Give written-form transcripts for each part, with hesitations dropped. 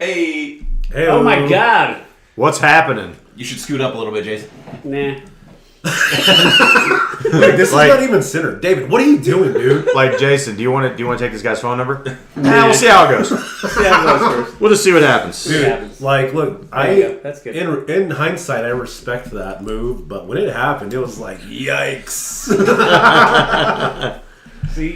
Hey. Oh my God. What's happening? You should scoot up a little bit, Jason. Nah. Like, this is not even centered. David, what are you doing, dude? Like, Jason, do you want to take this guy's phone number? We'll see how it goes. We'll just see what happens. Dude, like, look, That's good. In hindsight, I respect that move, but when it happened, it was like, yikes. See,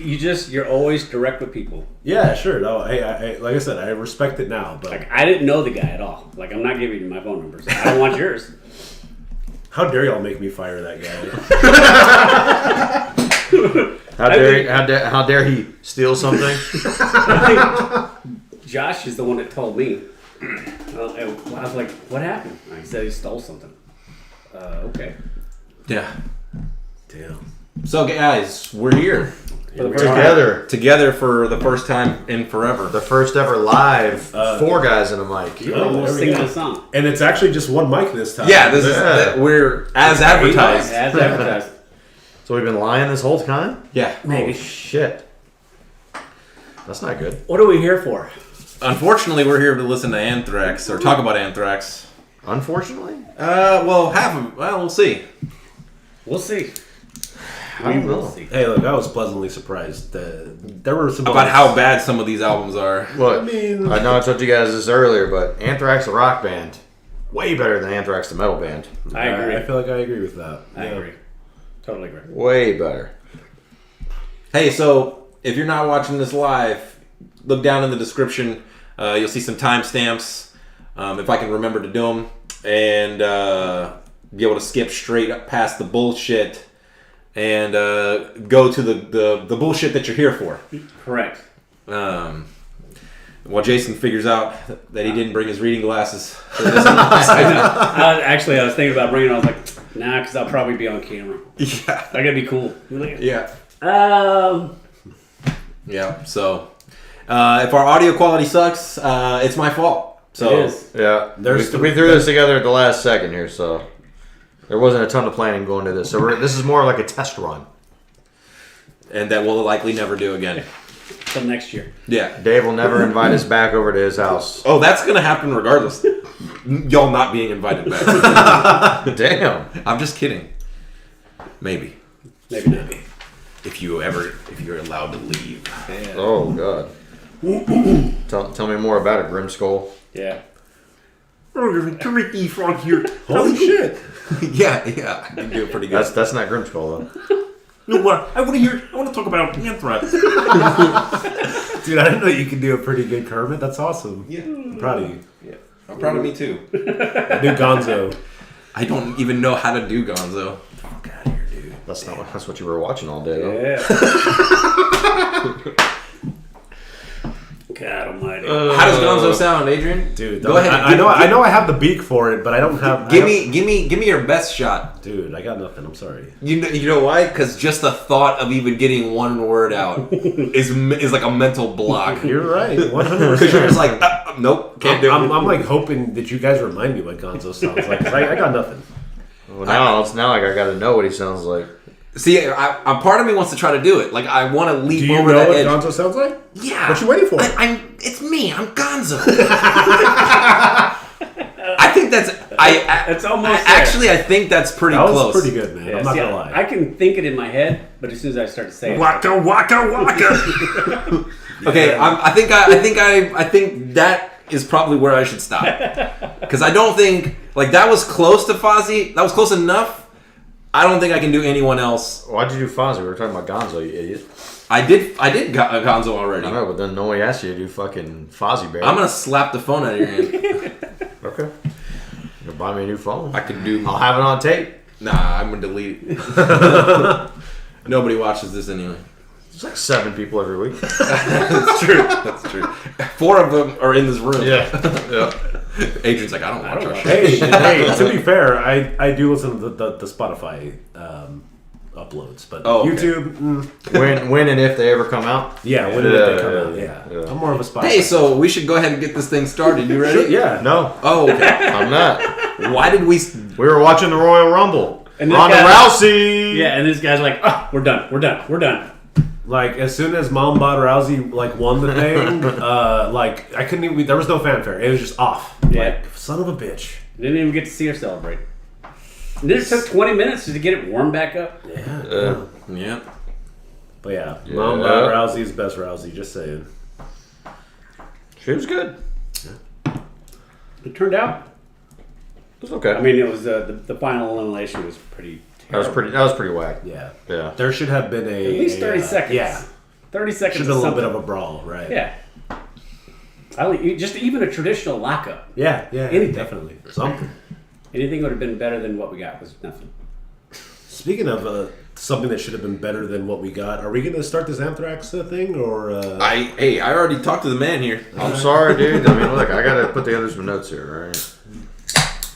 you're always direct with people. Yeah, sure. No, I like I said, I respect it now, but Like, I didn't know the guy at all. Like, I'm not giving you my phone numbers. I don't want yours. how dare y'all make me fire that guy? How dare he steal something? I think Josh is the one that told me. I was like, what happened? He said he stole something. Okay. Yeah. Damn. So, guys, we're here. Together for the first time in forever. the first ever live 4 guys in a mic. You're almost singing a song. And it's actually just one mic this time. Yeah, this is we're as advertised. As advertised. So we've been lying this whole time? Yeah. Maybe. Shit. That's not good. What are we here for? Unfortunately, we're here to listen to Anthrax or talk about Anthrax. Unfortunately? Well, we'll see. We'll see. I don't will know. see. Hey, look, I was pleasantly surprised. There were some About how bad some of these albums are. Look, I mean- I know I told you guys this earlier, but Anthrax, a rock band, way better than Anthrax, the metal band. I agree. I feel like I agree with that. I agree. Totally agree. Way better. Hey, so if you're not watching this live, look down in the description. You'll see some timestamps, if I can remember to do them, and be able to skip straight up past the bullshit and go to the bullshit that you're here for. Correct. While Jason figures out that he didn't bring his reading glasses. I was thinking about bringing it. I was like, nah, because I'll probably be on camera. Yeah. I gotta be cool. Yeah. Um. Yeah. So, if our audio quality sucks, it's my fault. So, It is. Yeah, we threw this together at the last second here, so there wasn't a ton of planning going to this. So this is more like a test run. and that we'll likely never do again. Till next year. Yeah. Dave will never invite us back over to his house. Oh, that's gonna happen regardless. Y'all not being invited back. Damn. I'm just kidding. Maybe. Maybe not. If you're allowed to leave. Yeah. Oh, God. Tell me more about it, Grimskull. Yeah. Ricky Frog here. Holy shit. Yeah, I can do it pretty good. That's not Grimskull, though. No, I want to talk about Anthrax. Dude, I didn't know you could do a pretty good Kermit. That's awesome. Yeah. I'm proud of you. Yeah. I'm proud of me too. New Gonzo. I don't even know how to do Gonzo. Fuck out of here, dude. That's what you were watching all day, though. Yeah. God almighty. How does Gonzo sound, Adrian? Dude, Go ahead. I know I have the beak for it, but I don't have. Give me your best shot. Dude, I got nothing. I'm sorry. You know why? Because just the thought of even getting one word out is like a mental block. You're right. 100%. Because you're just like, nope, can't do it. I'm like hoping that you guys remind me what Gonzo sounds like. 'Cause I got nothing. Well, now it's now like I got to know what he sounds like. See, I part of me wants to try to do it. Like I want to leap Do you over know that what edge. Gonzo sounds like? Yeah. What you waiting for? It's me. I'm Gonzo. I think that's It's almost I think that's pretty That was close. pretty good, man. Yeah, I'm not see, gonna lie. I can think it in my head, but as soon as I start to say it, Waka waka waka. Okay, I think that is probably where I should stop. Because I don't think that was close to Fozzy. That was close enough. I don't think I can do anyone else. Why'd you do Fonzie? We were talking about Gonzo, you idiot. I did Gonzo already. I know, but then nobody asked you to do fucking Fozzie Bear. I'm gonna slap the phone out of your hand. Okay. You'll buy me a new phone. I can do. I'll have it on tape. Nah, I'm gonna delete it. Nobody watches this anyway. There's like 7 people every week. That's true. That's true. 4 of them are in this room. Yeah. Adrian's like, I don't watch our show. Hey, to be fair, I do listen to the Spotify uploads, but okay. YouTube, When and if they ever come out. yeah, when did they come out? Yeah. I'm more of a Spotify. Hey, so we should go ahead and get this thing started. You ready? Sure, yeah. No, Oh, okay. I'm not. Why did we? We were watching the Royal Rumble. And this Ronda guy- Rousey. yeah, and this guy's like, we're done. Like as soon as Mom Bot Rousey like won the thing, like I couldn't even. There was no fanfare. It was just off. Yeah. Like son of a bitch. Didn't even get to see her celebrate. And then it took 20 minutes to get it warmed back up. Yeah. Yeah. But yeah, Mom Bot Rousey's best Rousey. Just saying. She was good. It turned out. It was okay. I mean, it was the final elimination was pretty terrible. That was pretty whack. Yeah. Yeah. There should have been At least 30 seconds. Yeah. 30 seconds. Should have been a little bit of a brawl, right? Yeah. Just even a traditional lockup. Yeah. Anything. Definitely. Something. Anything would have been better than what we got was nothing. Speaking of something that should have been better than what we got, are we going to start this Anthrax thing or? I already talked to the man here. I'm sorry, dude. I mean, look, I gotta put together some notes here, all right?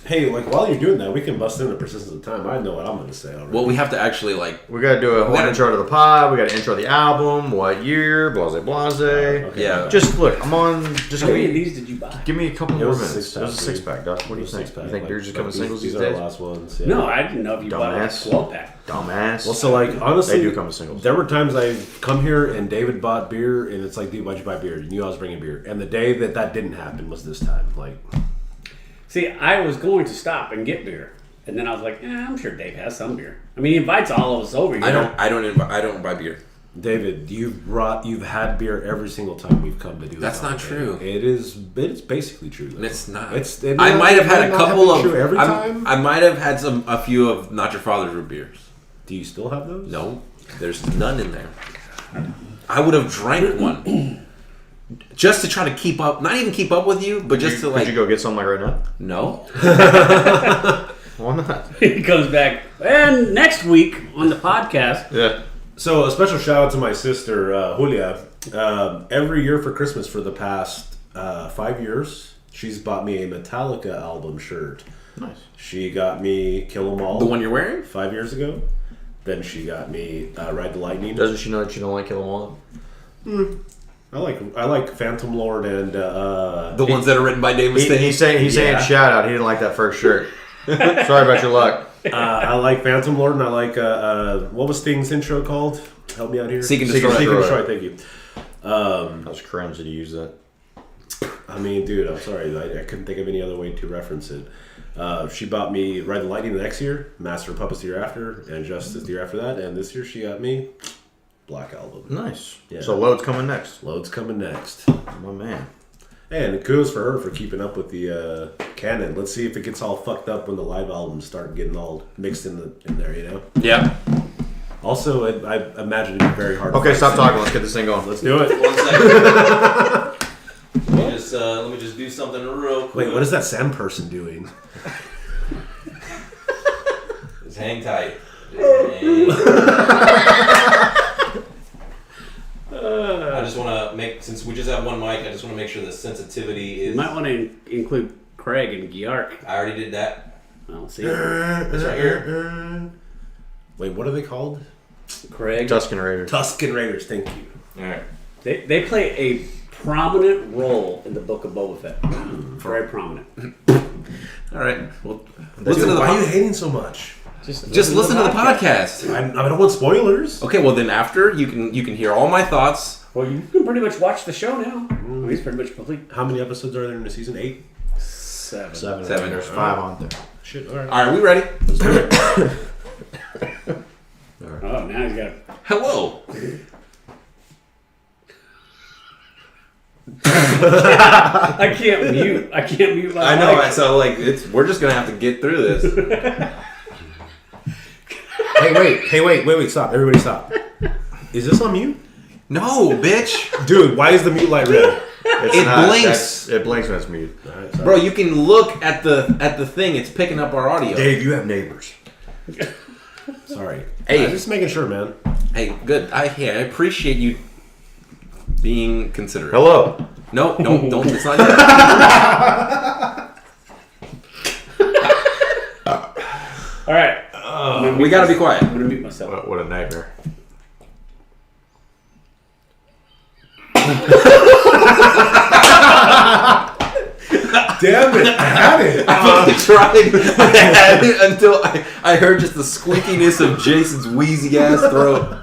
Hey, like while you're doing that, we can bust in the persistence of time. I know what I'm going to say already. Well, we have to actually like. We gotta do a whole intro to the pod. We gotta intro the album. What year? Blase. Okay. Yeah. Just look. I'm on. Just How many of these did you buy? give me a couple It more was a minutes. six-pack, It was a dude. 6-pack, Doc. What do you think? Six-pack, You think like- beer's just like coming singles these these are the days? last ones. Yeah. No, I didn't know if you bought like Dumbass. a 12 pack. Dumbass. Well, so like honestly, They do come in singles. There were times I've come here and David bought beer, and it's like, dude, why'd you buy beer? You knew I was bringing beer. And the day that didn't happen was this time. Like, See, I was going to stop and get beer. And then I was like, I'm sure Dave has some beer. I mean, he invites all of us over here. I don't buy beer. David, you've had beer every single time we've come to do. That's this not true. It's basically true. Though. It's not. I I might have had a couple of. true every time. I might have had a few of Not Your Father's root beers. Do you still have those? No, there's none in there. I would have drank one just to try to keep up. Not even keep up with you, but just to like. Could you go get some like right now? No. Why not? He comes back. And next week on the podcast, Yeah. So a special shout out to my sister Julia. Every year for Christmas for the past 5 years, she's bought me a Metallica album shirt. Nice. She got me Kill 'Em All. The one you're wearing? 5 years ago. Then she got me Ride the Lightning. Doesn't she know that you don't like Kill 'Em All? I like Phantom Lord and The ones that are written by Dave Mustaine. He's saying Yeah. shout out. He didn't like that first shirt. Sorry about your luck. I like Phantom Lord and I like what was Sting's intro called? Help me out here. Seek and Seek and Destroy. Seek and Destroy. Destroy. Thank you. That was cringe that you used that. I mean, dude, I'm sorry. I couldn't think of any other way to reference it. She bought me Ride the Lightning the next year, Master of Puppets the year after, and Justice the year after that, and this year she got me Black Album. Nice. Yeah. So Load's coming next. Load's coming next. My man. And kudos for her for keeping up with the canon. Let's see if it gets all fucked up when the live albums start getting all mixed in there, you know? Yeah. Also, I imagine it'd be very hard to Okay, find stop singles. talking. Let's get this thing going. Let's do it. 1 second. Let me just do something real quick. Wait, what is that Sam person doing? Just hang tight. I just want to make, since we just have one mic, I just want to make sure the sensitivity you is. might want to include Craig and Geark. I already did that. I'll see. It's right here. Wait, what are they called? Craig. Tuscan Raiders. Tuscan Raiders, thank you. All right. They play a prominent role in the Book of Boba Fett. Very prominent. All right. Well, listen to the Why are you podcast. hating so much? Just listen to the podcast. I don't want spoilers. Okay. Well, then after you can hear all my thoughts. Well, you can pretty much watch the show now. Well, he's pretty much complete. How many episodes are there in the season? 8? 7. Seven. Seven. There's 5 on there. Shit, alright. All right. We ready? Oh, now he's got. Hello. I can't mute. I can't mute my I know. mic. So like, we're just gonna have to get through this. Hey, wait, stop. Everybody stop. Is this on mute? No, bitch. Dude, why is the mute light red? It blinks. It blinks when it's mute. Alright, sorry. Bro, you can look at the thing. It's picking up our audio. Dave, you have neighbors. Sorry. Hey. I'm just making sure, man. Hey, good. I appreciate you being considerate. Hello. No, don't. It's not yet. All right. We gotta be quiet. I'm gonna mute myself. What a nightmare. Damn it, I had it. I tried. I had it until I heard just the squeakiness of Jason's wheezy ass throat.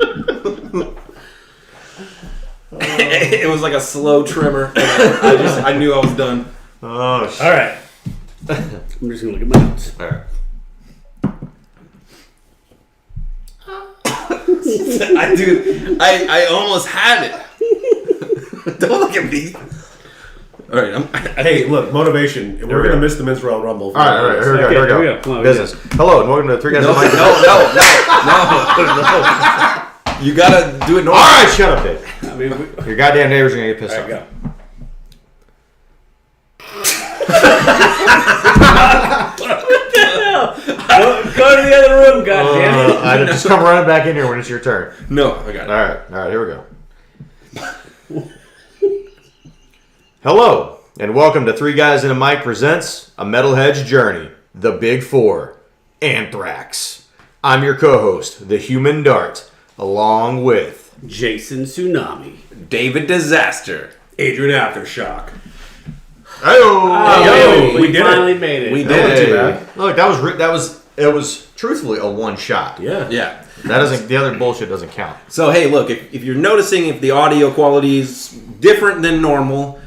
It was like a slow tremor. And I knew I was done. Oh, shit. All right. I'm just gonna look at my notes. All right. I almost had it. Don't look at me. All right, Hey, look, motivation. We're we going to go. miss the men's Royal Rumble. All right, here we go. Okay, Here we here we go. go. Come on, Business. Hello, and welcome to the Three Guys no, in the Mic. no. You gotta do it normal. All right, shut up, Dave. I mean, Your goddamn neighbors are gonna get pissed all off. right, go. Go to the other room, goddammit. I just come running back in here when it's your turn. No, I got it. All right, here we go. Hello, and welcome to Three Guys in a Mic presents A Metalhead's Journey, The Big Four, Anthrax. I'm your co-host, The Human Dart, along with Jason Tsunami. David Disaster. Adrian Aftershock. Hey, We did finally it. made it. We That wasn't did. too bad. Look, it was truthfully a one shot. Yeah. Yeah. The other bullshit doesn't count. So hey, look, if you're noticing if the audio quality is different than normal,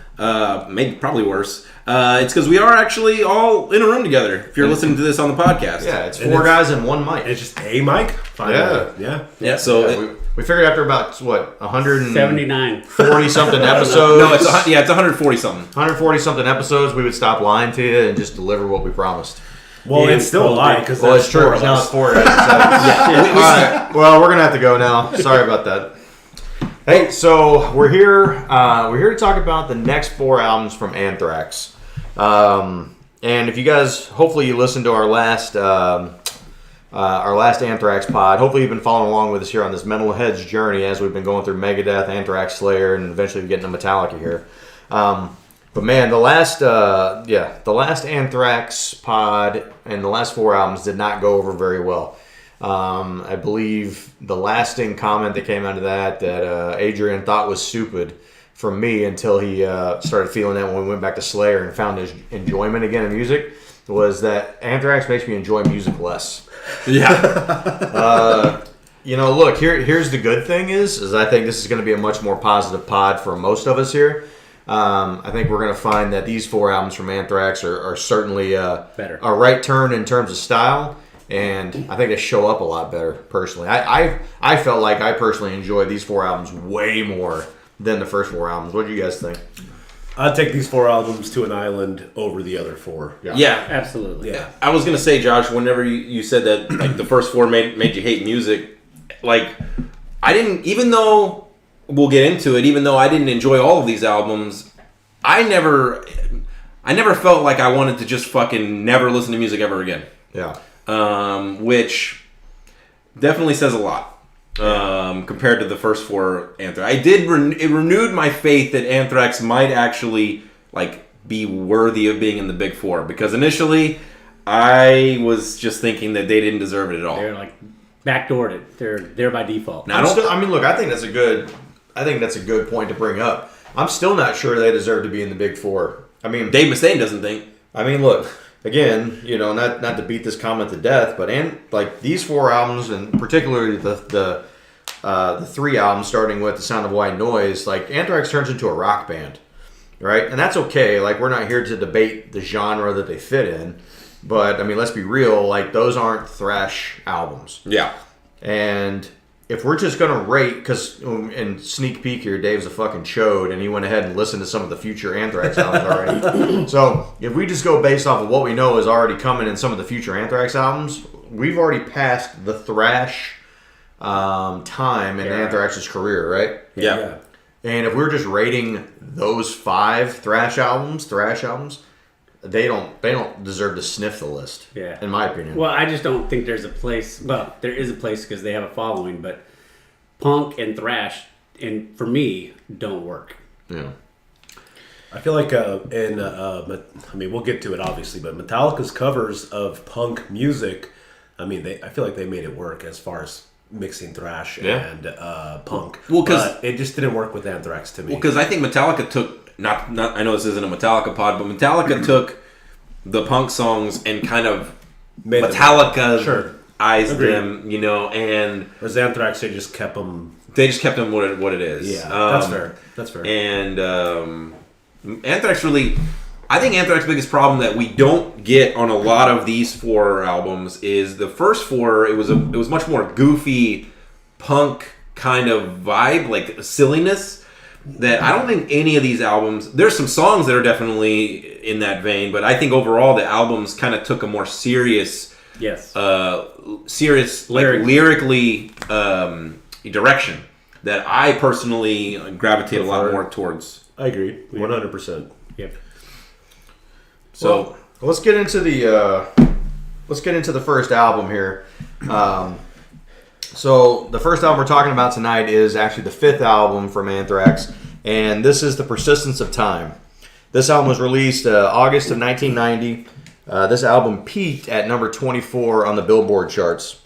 maybe probably worse, it's because we are actually all in a room together. If you're listening to this on the podcast, Yeah, it's And four it's- guys and one mic. It's just a mic? Finally. Yeah. yeah. So Yeah, we figured after about what 79. 140 something episodes. no, it's 140 something. 140 something episodes. We would stop lying to you and just deliver what we promised. Well, Yeah, it's still a lie because Well, it's true. Now it's 4 episodes. All right. Well, we're gonna have to go now. Sorry about that. Hey, so we're here. We're here to talk about the next 4 albums from Anthrax. And if you guys, hopefully, you listened to our last Anthrax pod. Hopefully, you've been following along with us here on this Metalhead's journey as we've been going through Megadeth, Anthrax, Slayer, and eventually getting to Metallica here. But man, the last Anthrax pod and the last 4 albums did not go over very well. I believe the lasting comment that came out of that Adrian thought was stupid from me until he started feeling that when we went back to Slayer and found his enjoyment again in music was that Anthrax makes me enjoy music less. Yeah. Look, here's the good thing is I think this is going to be a much more positive pod for most of us here. I think we're going to find that these 4 albums from Anthrax are certainly Better. a right turn in terms of style, and I think they show up a lot better, personally. I felt like I personally enjoyed these 4 albums way more than the first 4 albums. What do you guys think? I'd take these 4 albums to an island over the other 4. Yeah. Absolutely. Yeah. I was gonna say, Josh, whenever you said that, like the first 4 made you hate music, like I didn't. Even though we'll get into it, even though I didn't enjoy all of these albums, I never felt like I wanted to just fucking never listen to music ever again. Yeah. Which definitely says a lot compared to the first 4 Anthrax. It renewed my faith that Anthrax might actually like be worthy of being in the Big Four, because initially I was just thinking that they didn't deserve it at all. They're like backdoored it. They're there by default. Now, Look, I think that's a good point to bring up. I'm still not sure they deserve to be in the Big Four. I mean, Dave Mustaine doesn't think. look, again, not to beat this comment to death, but like these 4 albums, and particularly the 3 albums, starting with The Sound of White Noise, like Anthrax turns into a rock band, right? And that's okay. Like, we're not here to debate the genre that they fit in, but I mean, let's be real. Like, those aren't thrash albums. Yeah. And if we're just going to rate, because in sneak peek here, Dave's a fucking chode, and he went ahead and listened to some of the future Anthrax albums already. So if we just go based off of what we know is already coming in some of the future Anthrax albums, we've already passed the thrash time in Anthrax's career, right? Yeah. And if we're just rating those 5 thrash albums, they don't deserve to sniff the list. Yeah. In my opinion. Well, I just don't think there's a place. Well, there is a place because they have a following, but punk and thrash, and for me, don't work. Yeah. I feel like we'll get to it obviously, but Metallica's covers of punk music, I feel like they made it work as far as mixing thrash and punk. Well, 'cause- but it just didn't work with Anthrax to me. Well, because I think Metallica took not. I know this isn't a Metallica pod, but Metallica took the punk songs and kind of Made them- Metallica Sure. eyes Agreed. them, and Whereas Anthrax, they just kept them They just kept them what it is. Yeah, that's fair. That's fair. And Anthrax really, I think Anthrax's biggest problem that we don't get on a lot of these 4 albums is the first 4. It was much more goofy punk kind of vibe, like silliness. That I don't think any of these albums. There's some songs that are definitely in that vein, but I think overall the albums kind of took a more serious, Yes. lyrically direction that I personally gravitate a lot more towards. I agree, 100%. Yep. So let's get into the first album here. So the first album we're talking about tonight is actually the 5th album from Anthrax, and this is The Persistence of Time. This album was released August of 1990. This album peaked at number 24 on the Billboard charts.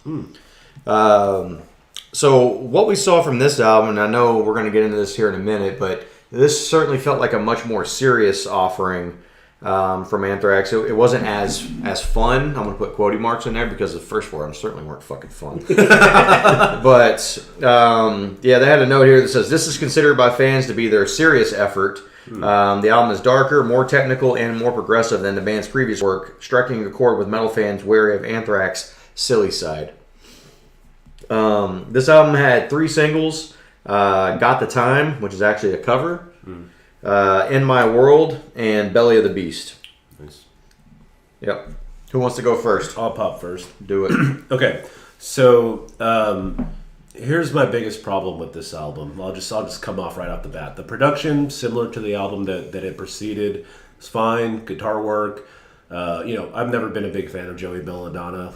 So what we saw from this album, and I know we're going to get into this here in a minute, but this certainly felt like a much more serious offering from Anthrax. It wasn't as fun. I'm going to put quote marks in there because the first 4 albums certainly weren't fucking fun. But they had a note here that says, this is considered by fans to be their serious effort. The album is darker, more technical, and more progressive than the band's previous work, striking a chord with metal fans wary of Anthrax's silly side. This album had 3 singles. Got the Time, which is actually a cover. In My World, and Belly of the Beast. Nice. Yep. Who wants to go first? I'll pop first. Do it. Okay, so here's my biggest problem with this album. I'll just come off right off the bat. The production, similar to the album that it preceded, is fine. Guitar work. I've never been a big fan of Joey Belladonna.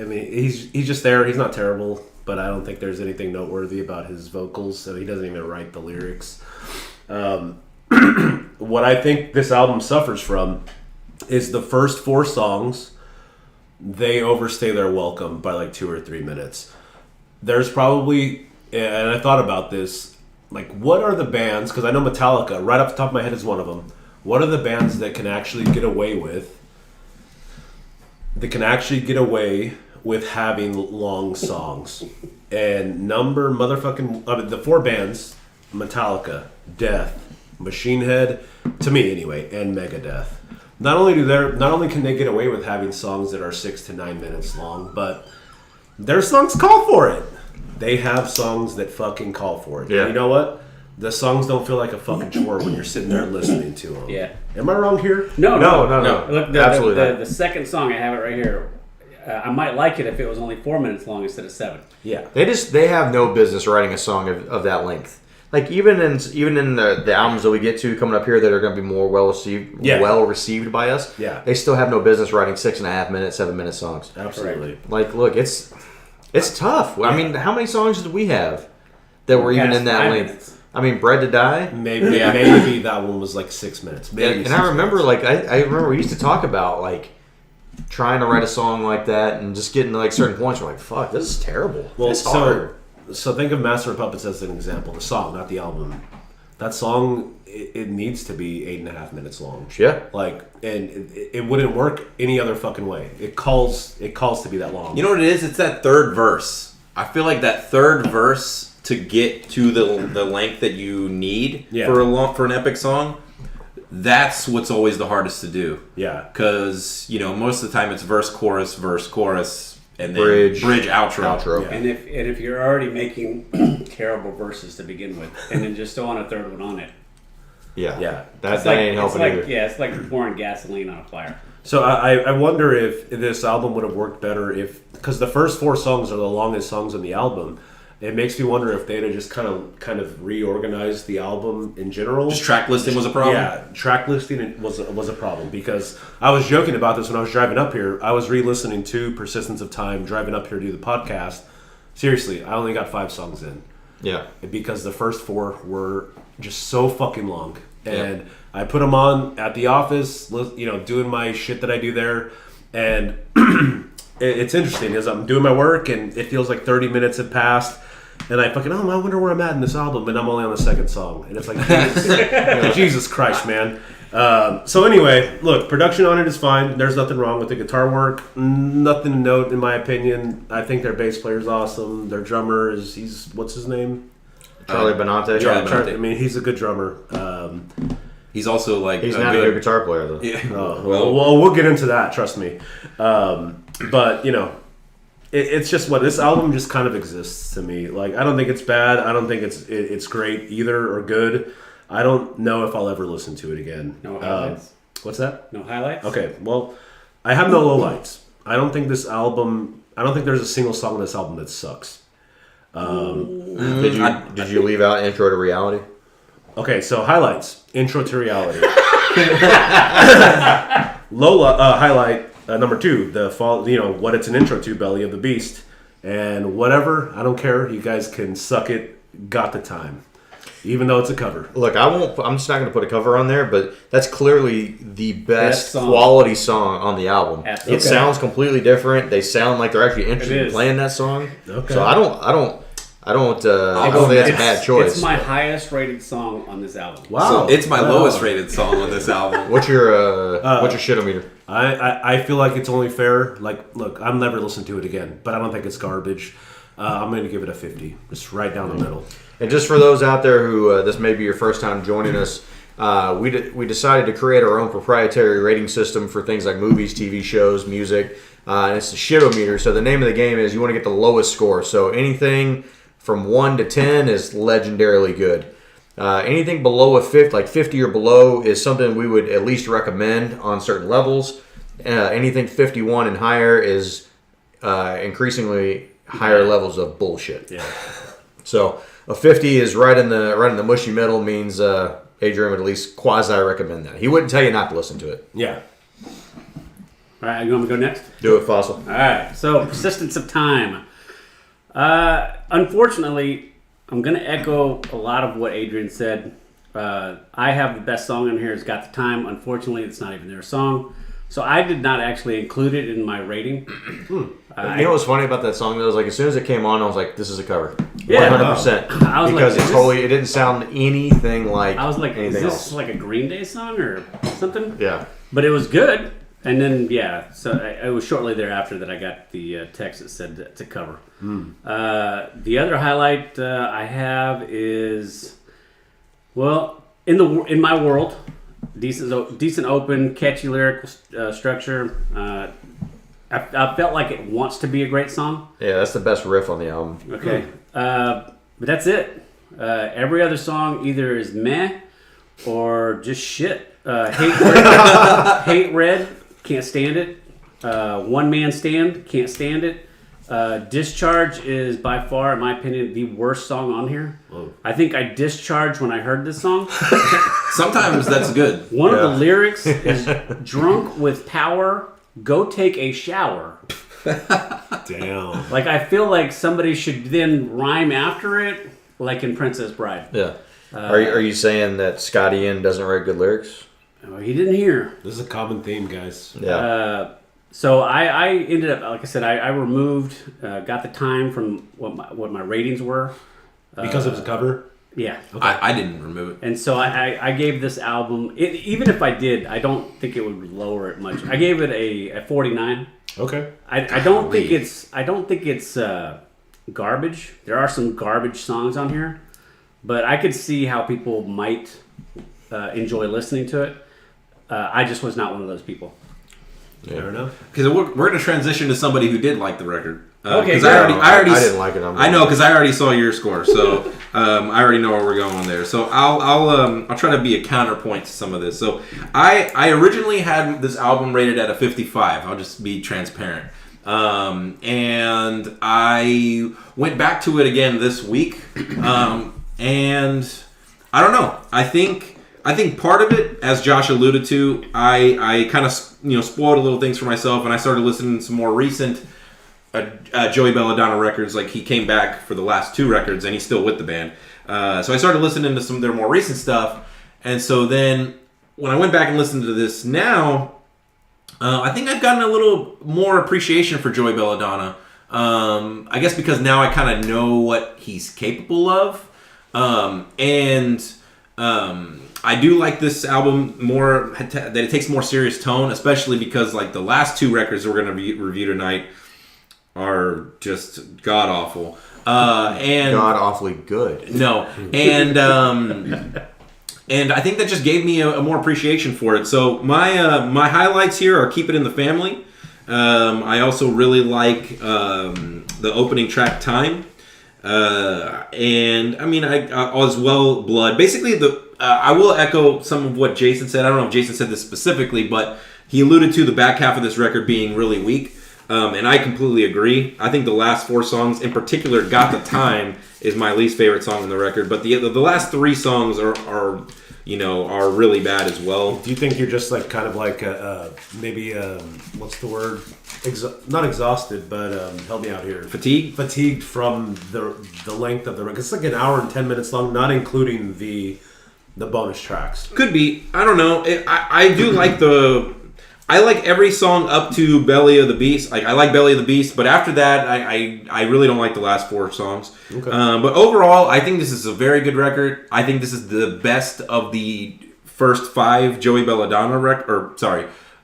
He's just there. He's not terrible, but I don't think there's anything noteworthy about his vocals. So he doesn't even write the lyrics. What I think this album suffers from is the first 4 songs. They overstay their welcome by like 2 or 3 minutes. There's probably, and I thought about this, like what are the bands, because I know Metallica, right off the top of my head is one of them. What are the bands that can actually get away with having long songs? And the 4 bands, Metallica, Death, Machine Head, to me anyway, and Megadeth. Not only can they get away with having songs that are 6 to 9 minutes long, but their songs call for it. They have songs that fucking call for it. Yeah. And you know what? The songs don't feel like a fucking chore when you're sitting there listening to them. Yeah. Am I wrong here? No. Look, Absolutely. the second song, I have it right here. I might like it if it was only 4 minutes long instead of 7. Yeah. They have no business writing a song of that length. Like even in the albums that we get to coming up here that are going to be more well received by us. Yeah. They still have no business writing 6.5 minute, 7 minute songs. Absolutely. Like, look, it's tough. Yeah. I mean, how many songs did we have that were even in that length? Minutes. I mean, Bread to Die. Maybe that one was like 6 minutes. Maybe. And I remember, I remember we used to talk about trying to write a song like that and just getting to certain points. We're like, fuck, this is terrible. Well, it's hard. So think of Master of Puppets as an example. The song, not the album. That song, it needs to be 8.5 minutes long. Yeah. And it wouldn't work any other fucking way. It calls to be that long. You know what it is? It's that third verse. I feel like that third verse to get to the length that you need for an epic song. That's what's always the hardest to do. Yeah. Because most of the time it's verse, chorus, and then bridge, outro. Yeah. And if you're already making terrible verses to begin with, and then just throw on a third one on it. Yeah. That ain't helping either. Yeah, it's like pouring gasoline on a fire. So I wonder if this album would have worked better because the first 4 songs are the longest songs on the album. It makes me wonder if they'd have just kind of reorganized the album in general. Just track listing was a problem? Yeah, track listing was a problem because I was joking about this when I was driving up here. I was re-listening to Persistence of Time driving up here to do the podcast. Seriously, I only got 5 songs in. Yeah. Because the first 4 were just so fucking long. And I put them on at the office, doing my shit that I do there. And it's interesting as I'm doing my work and it feels like 30 minutes have passed. And I wonder where I'm at in this album, and I'm only on the second song. And it's like, Jesus Christ, man. So anyway, look, production on it is fine. There's nothing wrong with the guitar work. Nothing to note, in my opinion. I think their bass player is awesome. Their drummer what's his name? Charlie Benante. Charlie Yeah, Benante. I mean, he's a good drummer. He's also like He's not a good guitar player though. Yeah. Well, we'll get into that. Trust me. But you know, it's just what this album just kind of exists to me. Like, I don't think it's bad. I don't think it's great either or good. I don't know if I'll ever listen to it again. No highlights? What's that? No highlights? Okay, well, I have no lowlights. I don't think there's a single song on this album that sucks. Did you leave out Intro to Reality? Okay, so highlights. Intro to Reality. Highlight number 2, the fall. You know what it's an intro to, Belly of the Beast, and whatever. I don't care. You guys can suck it. Got the time, even though it's a cover. Look, I'm just not going to put a cover on there, but that's clearly the best song. quality song on the album. Absolutely. It sounds completely different. They sound like they're actually interested in is. playing that song. Okay. So I don't think that's a bad choice. It's my highest rated song on this album. Wow, So it's my lowest rated song on this album. What's your shitometer? I feel like it's only fair. Like, look, I'll never listen to it again, but I don't think it's garbage. I'm going to give it a 50. Just right down the middle. And just for those out there who this may be your first time joining us, we decided to create our own proprietary rating system for things like movies, TV shows, music. And it's the shitometer. So the name of the game is you want to get the lowest score. So anything from 1 to 10 is legendarily good. Anything below a 50, like 50 or below, is something we would at least recommend on certain levels. Anything 51 and higher is increasingly higher levels of bullshit. Yeah. So a 50 is right in the mushy middle, means Adrian would at least quasi recommend that. He wouldn't tell you not to listen to it. Yeah. All right, you want me to go next? Do it, Fossil. All right, so Persistence of Time. Unfortunately, I'm going to echo a lot of what Adrian said. I have the best song on here. It's Got the Time. Unfortunately, it's not even their song. So I did not actually include it in my rating. You know what's funny about that song though? Is like as soon as it came on, I was like, "This is a cover, Yeah. 100%." I was Because like, it didn't sound anything like. I was like, is anything this else. like a Green Day song or something? Yeah. But it was good. And then, so it was shortly thereafter that I got the text that said it's a cover. The other highlight I have is, well, in my world, decent open, catchy lyric structure. I felt like it wants to be a great song. Yeah, that's the best riff on the album. Okay. But that's it. Every other song either is meh or just shit. Hate Red, can't stand it. One Man Stand, can't stand it. Discharge is by far, in my opinion, the worst song on here. Whoa. I think I discharged when I heard this song. Sometimes that's good. One of the lyrics is drunk with power, go take a shower. Damn. Like, I feel like somebody should then rhyme after it, like in Princess Bride. Yeah. Are you saying that Scott Ian doesn't write good lyrics? Oh, he didn't hear. This is a common theme, guys. Yeah. So I ended up, like I said, I removed, got the time from what my ratings were. Because it was a cover? Yeah. I didn't remove it. And so I gave this album, even if I did, I don't think it would lower it much. I gave it a 49. Okay. I don't think it's garbage. There are some garbage songs on here, but I could see how people might enjoy listening to it. I just was not one of those people. Fair enough. Because we're going to transition to somebody who did like the record. Okay, Because good. I didn't like it. I know because I already saw your score, so I already know where we're going there. So I'll try to be a counterpoint to some of this. So I originally had this album rated at a 55. I'll just be transparent. And I went back to it again this week, and I don't know. I think part of it, as Josh alluded to, I kind of spoiled a little things for myself, and I started listening to some more recent Joey Belladonna records. Like, he came back for the last 2 records, and he's still with the band. So I started listening to some of their more recent stuff, and so then when I went back and listened to this now, I think I've gotten a little more appreciation for Joey Belladonna. I guess because now I kind of know what he's capable of, and I do like this album more, that it takes more serious tone, especially because like the last 2 records we're going to review tonight are just god awful. And God awfully good. no, and I think that just gave me a more appreciation for it. So my highlights here are Keep It in the Family. I also really like the opening track, Time. And I mean, as well, Blood. Basically, I will echo some of what Jason said. I don't know if Jason said this specifically, but he alluded to the back half of this record being really weak. And I completely agree. I think the last 4 songs, in particular, Got the Time is my least favorite song on the record. But the last 3 songs are really bad as well. Do you think you're just like kind of like maybe what's the word? Not exhausted, but help me out here. Fatigued from the length of the record. It's like an hour and 10 minutes long, not including the bonus tracks. Could be. I don't know. I do like I like every song up to Belly of the Beast. I like Belly of the Beast, but after that, I really don't like the last 4 songs. Okay. But overall, I think this is a very good record. I think this is the best of the first 5 Joey Belladonna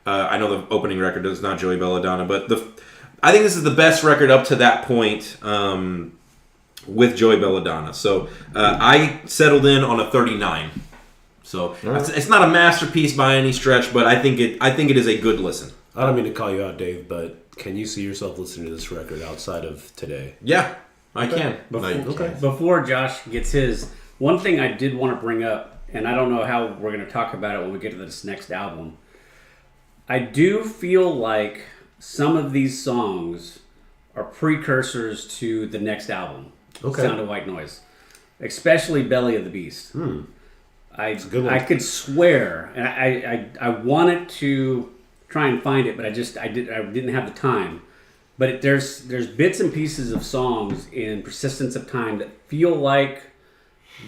I know the opening record is not Joey Belladonna, but I think this is the best record up to that point with Joey Belladonna. So I settled in on a 39. So it's not a masterpiece by any stretch, but I think it is a good listen. I don't mean to call you out, Dave, but can you see yourself listening to this record outside of today? Yeah, I can. Before Josh gets his, one thing I did want to bring up, and I don't know how we're going to talk about it when we get to this next album. I do feel like some of these songs are precursors to the next album, Sound of White Noise, especially Belly of the Beast. I could swear, and I wanted to try and find it, but I didn't have the time. But there's bits and pieces of songs in Persistence of Time that feel like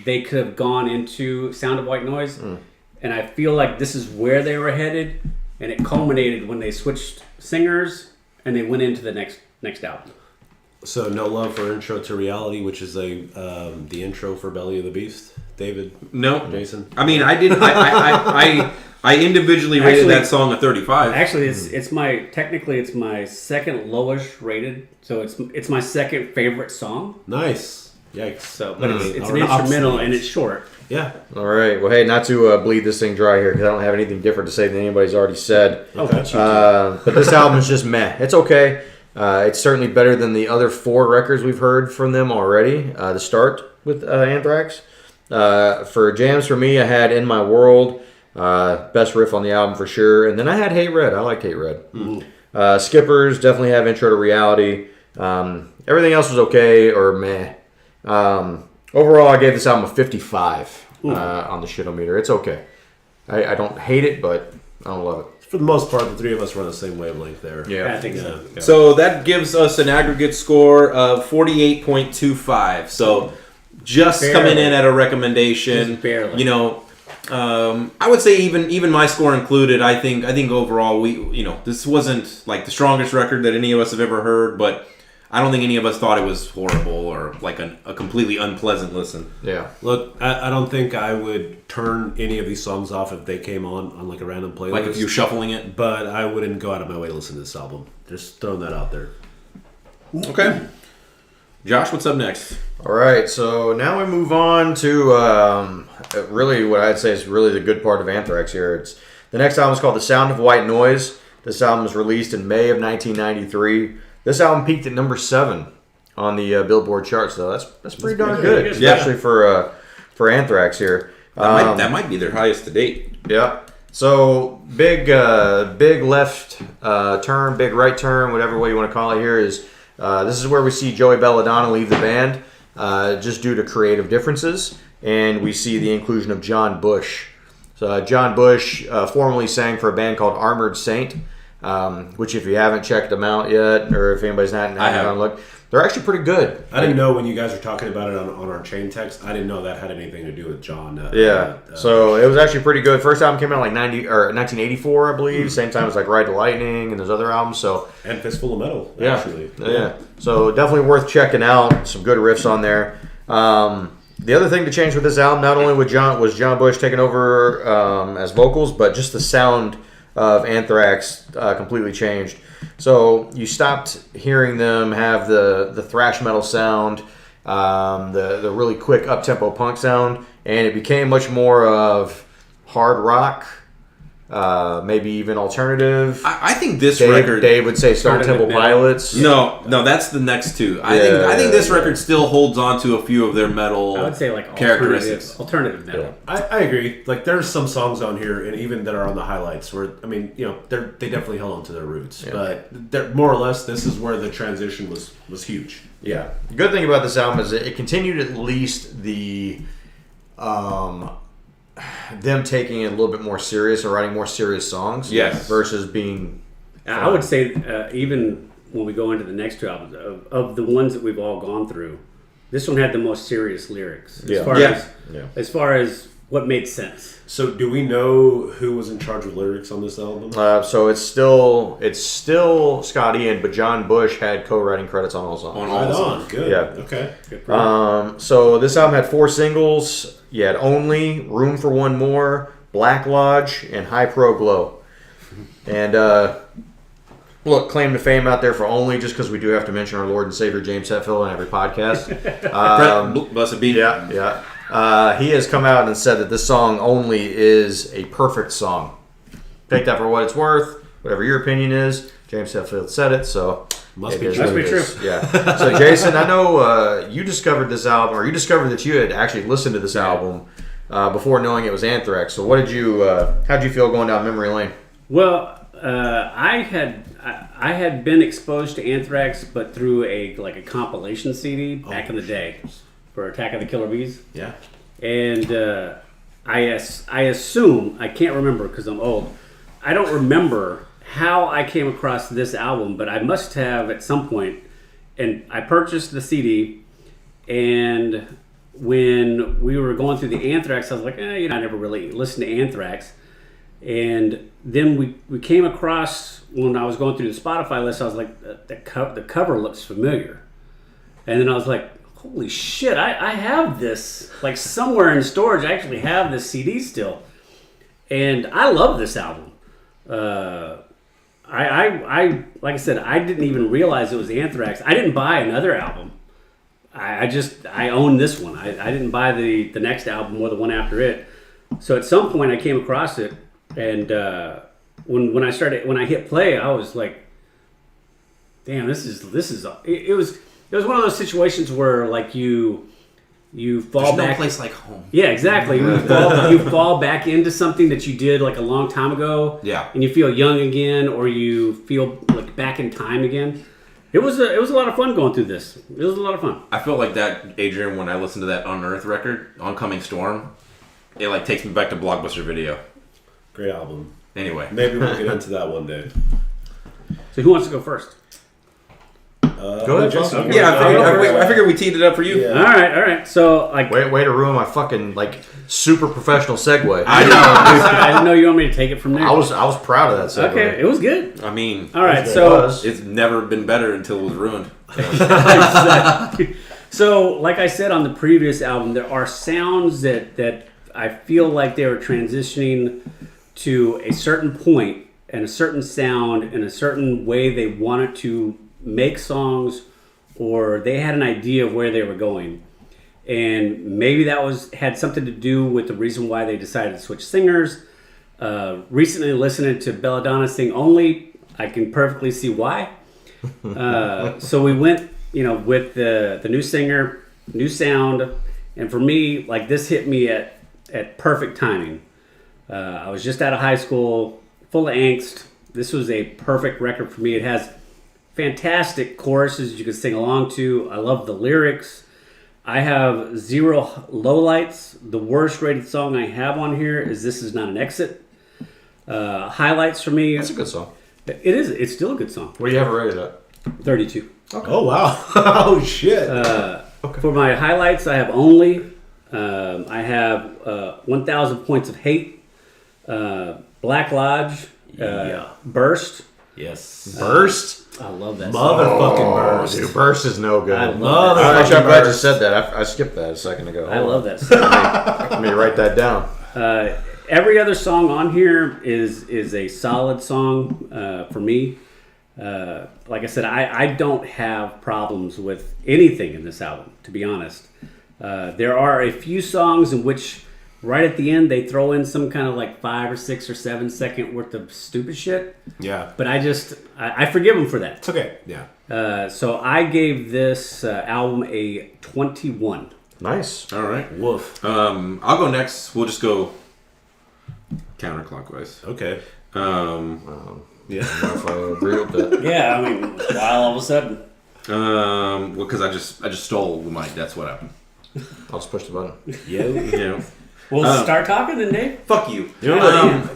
they could have gone into Sound of White Noise, and I feel like this is where they were headed, and it culminated when they switched singers and they went into the next album. So No Love for Intro to Reality, which is the intro for Belly of the Beast. David? No. Jason? I mean, I did. I individually rated that song a 35. Actually, it's my second lowest rated. So it's my second favorite song. Nice. Yikes. So, but it's an instrumental and it's short. Yeah. All right. Well, hey, not to bleed this thing dry here because I don't have anything different to say than anybody's already said. Okay. But this album is just meh. It's okay. It's certainly better than the other 4 records we've heard from them already. To start with Anthrax. For jams for me, I had In My World, best riff on the album for sure, and then I had Hate Red. I liked Hate Red. Skippers definitely have Intro to Reality. Everything else was okay or meh. Overall, I gave this album a 55 on the shitometer. It's okay. I don't hate it, but I don't love it. For the most part, the 3 of us were on the same wavelength there. Yeah, I think so. Yeah. So that gives us an aggregate score of 48.25. So just barely coming in at a recommendation. Just barely. You know, I would say even my score included. I think overall this wasn't like the strongest record that any of us have ever heard, but I don't think any of us thought it was horrible or like a completely unpleasant listen. Yeah. Look, I don't think I would turn any of these songs off if they came on like a random playlist. Like if you're shuffling it. But I wouldn't go out of my way to listen to this album. Just throwing that out there. Okay. Josh, what's up next? All right, so now we move on to really what I'd say is really the good part of Anthrax here. The next album is called The Sound of White Noise. This album was released in May of 1993. This album peaked at number 7 on the Billboard charts, though. That's pretty darn good, especially for Anthrax here. That might be their highest to date. Yeah. So big left turn, big right turn, whatever way you want to call it here is. This is where we see Joey Belladonna leave the band just due to creative differences, and we see the inclusion of John Bush. So John Bush formerly sang for a band called Armored Saint, which if you haven't checked them out yet, or if anybody's not having a look, they're actually pretty good. I didn't know when you guys were talking about it on our chain text. I didn't know that had anything to do with John. So it was actually pretty good. First album came out like 1984, I believe. Same time as like Ride the Lightning and those other albums. So and Fistful of Metal, actually. Yeah. So definitely worth checking out. Some good riffs on there. The other thing to change with this album, not only was John Bush taking over as vocals, but just the sound of Anthrax completely changed. So you stopped hearing them have the thrash metal sound the really quick up-tempo punk sound, and it became much more of hard rock, maybe even alternative. I think this record. Dave would say Stone Temple Pilots. No, that's the next two. I think this record still holds on to a few of their metal. I would say like characteristics. Alternative metal. I agree. Like there's some songs on here, and even that are on the highlights, where I mean, they definitely held on to their roots. Yeah. But they're, more or less, this is where the transition was huge. Yeah. The good thing about this album is that it continued at least the them taking it a little bit more serious or writing more serious songs. Yes. Versus being fun. I would say even when we go into the next two albums, of the ones that we've all gone through, this one had the most serious lyrics. As far as what made sense. So do we know who was in charge of lyrics on this album? So it's still Scott Ian, but John Bush had co-writing credits on all songs. On all songs. Good. Yeah. Okay. Good So this album had 4 singles. You had Only, Room for One More, Black Lodge, and High Pro Glow. And look, claim to fame out there for Only, just because we do have to mention our Lord and Savior James Hetfield in every podcast. Blessed be. Yeah. He has come out and said that this song Only is a perfect song. Take that for what it's worth. Whatever your opinion is, James Hetfield said it, so must be true. Yeah. So Jason, I know you discovered this album, or you discovered that you had actually listened to this album before knowing it was Anthrax. So what did you? How'd you feel going down memory lane? Well, I had been exposed to Anthrax, but through a compilation CD back in the day for Attack of the Killer Bees. Yeah. And I assume, I can't remember because I'm old, I don't remember how I came across this album, but I must have at some point. And I purchased the CD, and when we were going through the Anthrax, I was like, I never really listened to Anthrax. And then we came across, when I was going through the Spotify list, I was like, the cover looks familiar. And then I was like, holy shit, I have this, like somewhere in storage, I actually have this CD still. And I love this album. I like I said, I didn't even realize it was Anthrax. I didn't buy another album. I own this one. I didn't buy the next album or the one after it. So at some point I came across it, and when I hit play, I was like, damn, it was one of those situations where like you fall There's back. no place like home. Yeah, exactly. You fall back into something that you did like a long time ago. Yeah. And you feel young again, or you feel like back in time again. It was a lot of fun going through this. It was a lot of fun. I felt like that, Adrian, when I listened to that Unearth record, Oncoming Storm. It like takes me back to Blockbuster Video. Great album. Anyway, maybe we'll get into that one day. So who wants to go first? Go ahead, Jason. Okay. yeah, I figured we teed it up for you. Yeah. All right. So like, Way to ruin my fucking like super professional segue. I know. I didn't know you want me to take it from there. I was proud of that segue. Okay, it was good. I mean, All right, It so was. it's never been better until it was ruined. Exactly. So, like I said on the previous album, there are sounds that I feel like they were transitioning to a certain point and a certain sound and a certain way they wanted to make songs, or they had an idea of where they were going. And maybe that had something to do with the reason why they decided to switch singers. Recently listening to Belladonna sing Only, I can perfectly see why. So we went, with the new singer, new sound, and for me, like this hit me at perfect timing. I was just out of high school, full of angst. This was a perfect record for me. It has fantastic choruses you can sing along to. I love the lyrics. I have 0 lowlights. The worst rated song I have on here is This Is Not an Exit. Highlights for me. That's a good song. It is. It's still a good song. What do you have it rated at? 32. Okay. Oh wow! Oh shit! For my highlights, I have Only. I have 1,000 Points of Hate. Black Lodge. Burst. Yes. Burst? I love that Motherfucking Burst. Dude, Burst is no good. I love that Actually, I'm glad you said that. I skipped that a second ago. I love that song. Let me write that down. Every other song on here is a solid song for me. Like I said, I don't have problems with anything in this album. to be honest. There are a few songs in which, right at the end, they throw in some kind of like 5 or 6 or 7 second worth of stupid shit. Yeah. But I forgive them for that. It's okay. Yeah. So I gave this album a 21. Nice. All right. Woof. I'll go next. We'll just go counterclockwise. Okay. Yeah. I don't know if I agree with that. Yeah, I mean, why all of a sudden? Well, because I just stole the mic. That's what happened. I'll just push the button. Yo. You know. We'll start talking then, Dave. Fuck you. Yeah.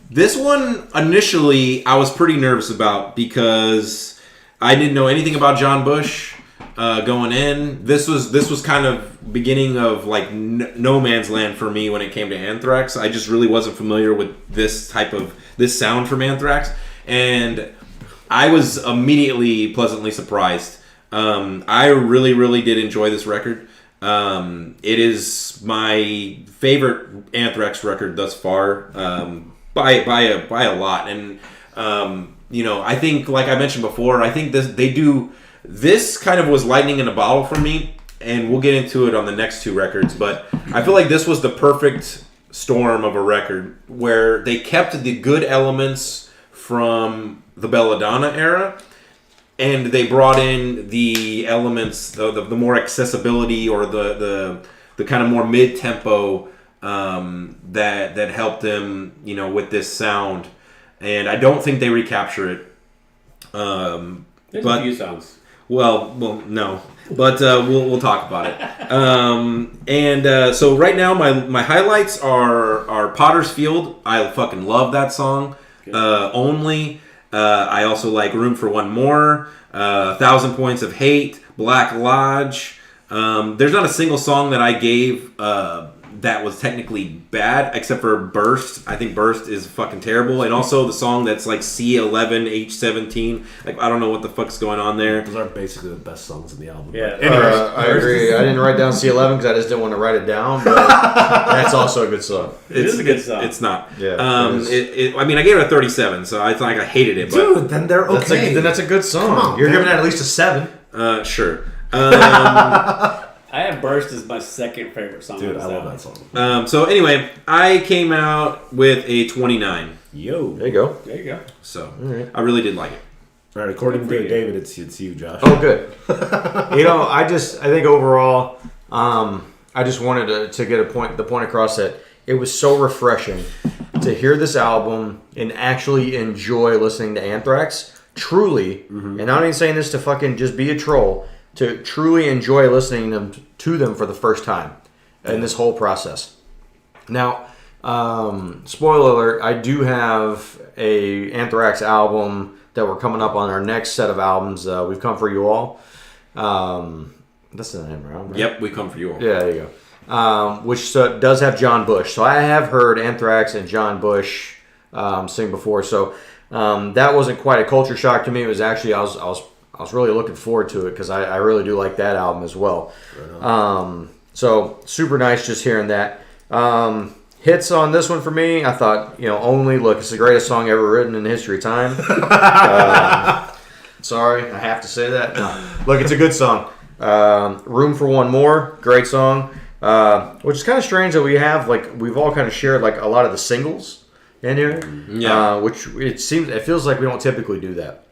This one initially I was pretty nervous about because I didn't know anything about John Bush going in. This was kind of beginning of like no man's land for me when it came to Anthrax. I just really wasn't familiar with this sound from Anthrax, and I was immediately pleasantly surprised. I really did enjoy this record. It is my favorite Anthrax record thus far, by a lot. And I think, like I mentioned before, I think this kind of was lightning in a bottle for me, and we'll get into it on the next 2 records. But I feel like this was the perfect storm of a record where they kept the good elements from the Belladonna era, and they brought in the elements, the more accessibility or the kind of more mid-tempo that helped them, with this sound. And I don't think they recapture it. There's a few songs. Well, no, but we'll talk about it. So right now my highlights are Potter's Field. I fucking love that song. Only. I also like Room for One More, 1,000 Points of Hate, Black Lodge. There's not a single song that I gave that was technically bad, except for Burst. I think Burst is fucking terrible. And also the song that's like C11, H17. Like, I don't know what the fuck's going on there. Those are basically the best songs in the album. Yeah. I agree. I didn't write down C11 because I just didn't want to write it down, but that's also a good song. It is a good song. It's not. Yeah, I mean, I gave it a 37, so it's not like I hated it. But Dude, then they're okay. Then that's a good song. on, You're man. giving it at least a 7. Sure. I have Burst as my second favorite song. Dude, on I this love album. that song. So anyway, I came out with a 29. Yo. There you go. There you go. So I really did like it. All right, according to Good for you. David, it's you, Josh. Oh, good. I think overall, I just wanted to get the point across that it was so refreshing to hear this album and actually enjoy listening to Anthrax. Truly, and I'm not even saying this to fucking just be a troll, to truly enjoy listening to them for the first time in this whole process. Now, spoiler alert, I do have a Anthrax album that we're coming up on our next set of albums. We've Come For You All. That's the name, right? Yep, we come for you all. Yeah, there you go. Which does have John Bush. So I have heard Anthrax and John Bush sing before. So that wasn't quite a culture shock to me. It was actually, I was really looking forward to it because I really do like that album as well. Right. So super nice just hearing that. Hits on this one for me, I thought, Only, look, it's the greatest song ever written in the history of time. Sorry, I have to say that. No. Look, it's a good song. Room for One More, great song. Which is kind of strange that we've all kind of shared like a lot of the singles in here. Yeah. Which it feels like we don't typically do that.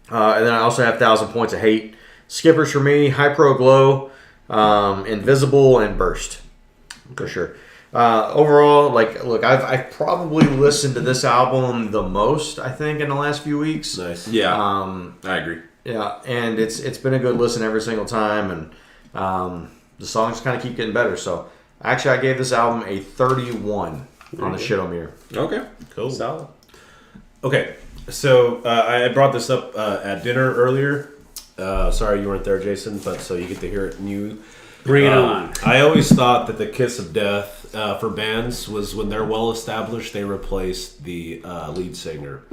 And then I also have 1,000 Points of Hate. Skippers for me, High Pro Glow, Invisible, and Burst. For sure. Overall, look, I've probably listened to this album the most, I think, in the last few weeks. Nice. Yeah, I agree. Yeah, and it's been a good listen every single time, and the songs kind of keep getting better. So, actually, I gave this album a 31 on the shitometer. Okay. Cool. Solid. Okay, so I brought this up at dinner earlier. Sorry you weren't there, Jason, but so you get to hear it new. Bring it on. I always thought that the kiss of death for bands was when they're well established, they replaced the lead singer.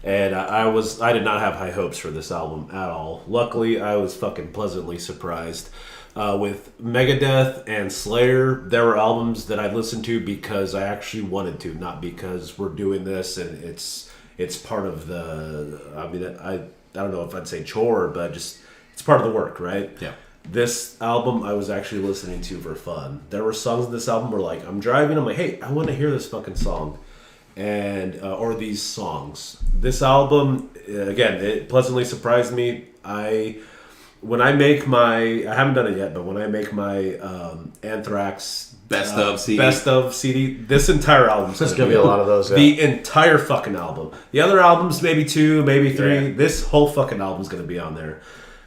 And I did not have high hopes for this album at all. Luckily, I was fucking pleasantly surprised. With Megadeth and Slayer, there were albums that I listened to because I actually wanted to, not because we're doing this and it's part of the. I mean, I don't know if I'd say chore, but just it's part of the work, right? Yeah. This album I was actually listening to for fun. There were songs in this album where like I'm driving, I'm like, hey, I want to hear this fucking song, and or these songs. This album, again, it pleasantly surprised me. When I make my, I haven't done it yet, but when I make my Anthrax Best of CD, this entire album's There's gonna be a lot of those. Yeah. The entire fucking album. The other albums, maybe 2, maybe 3. Yeah. This whole fucking album's gonna be on there.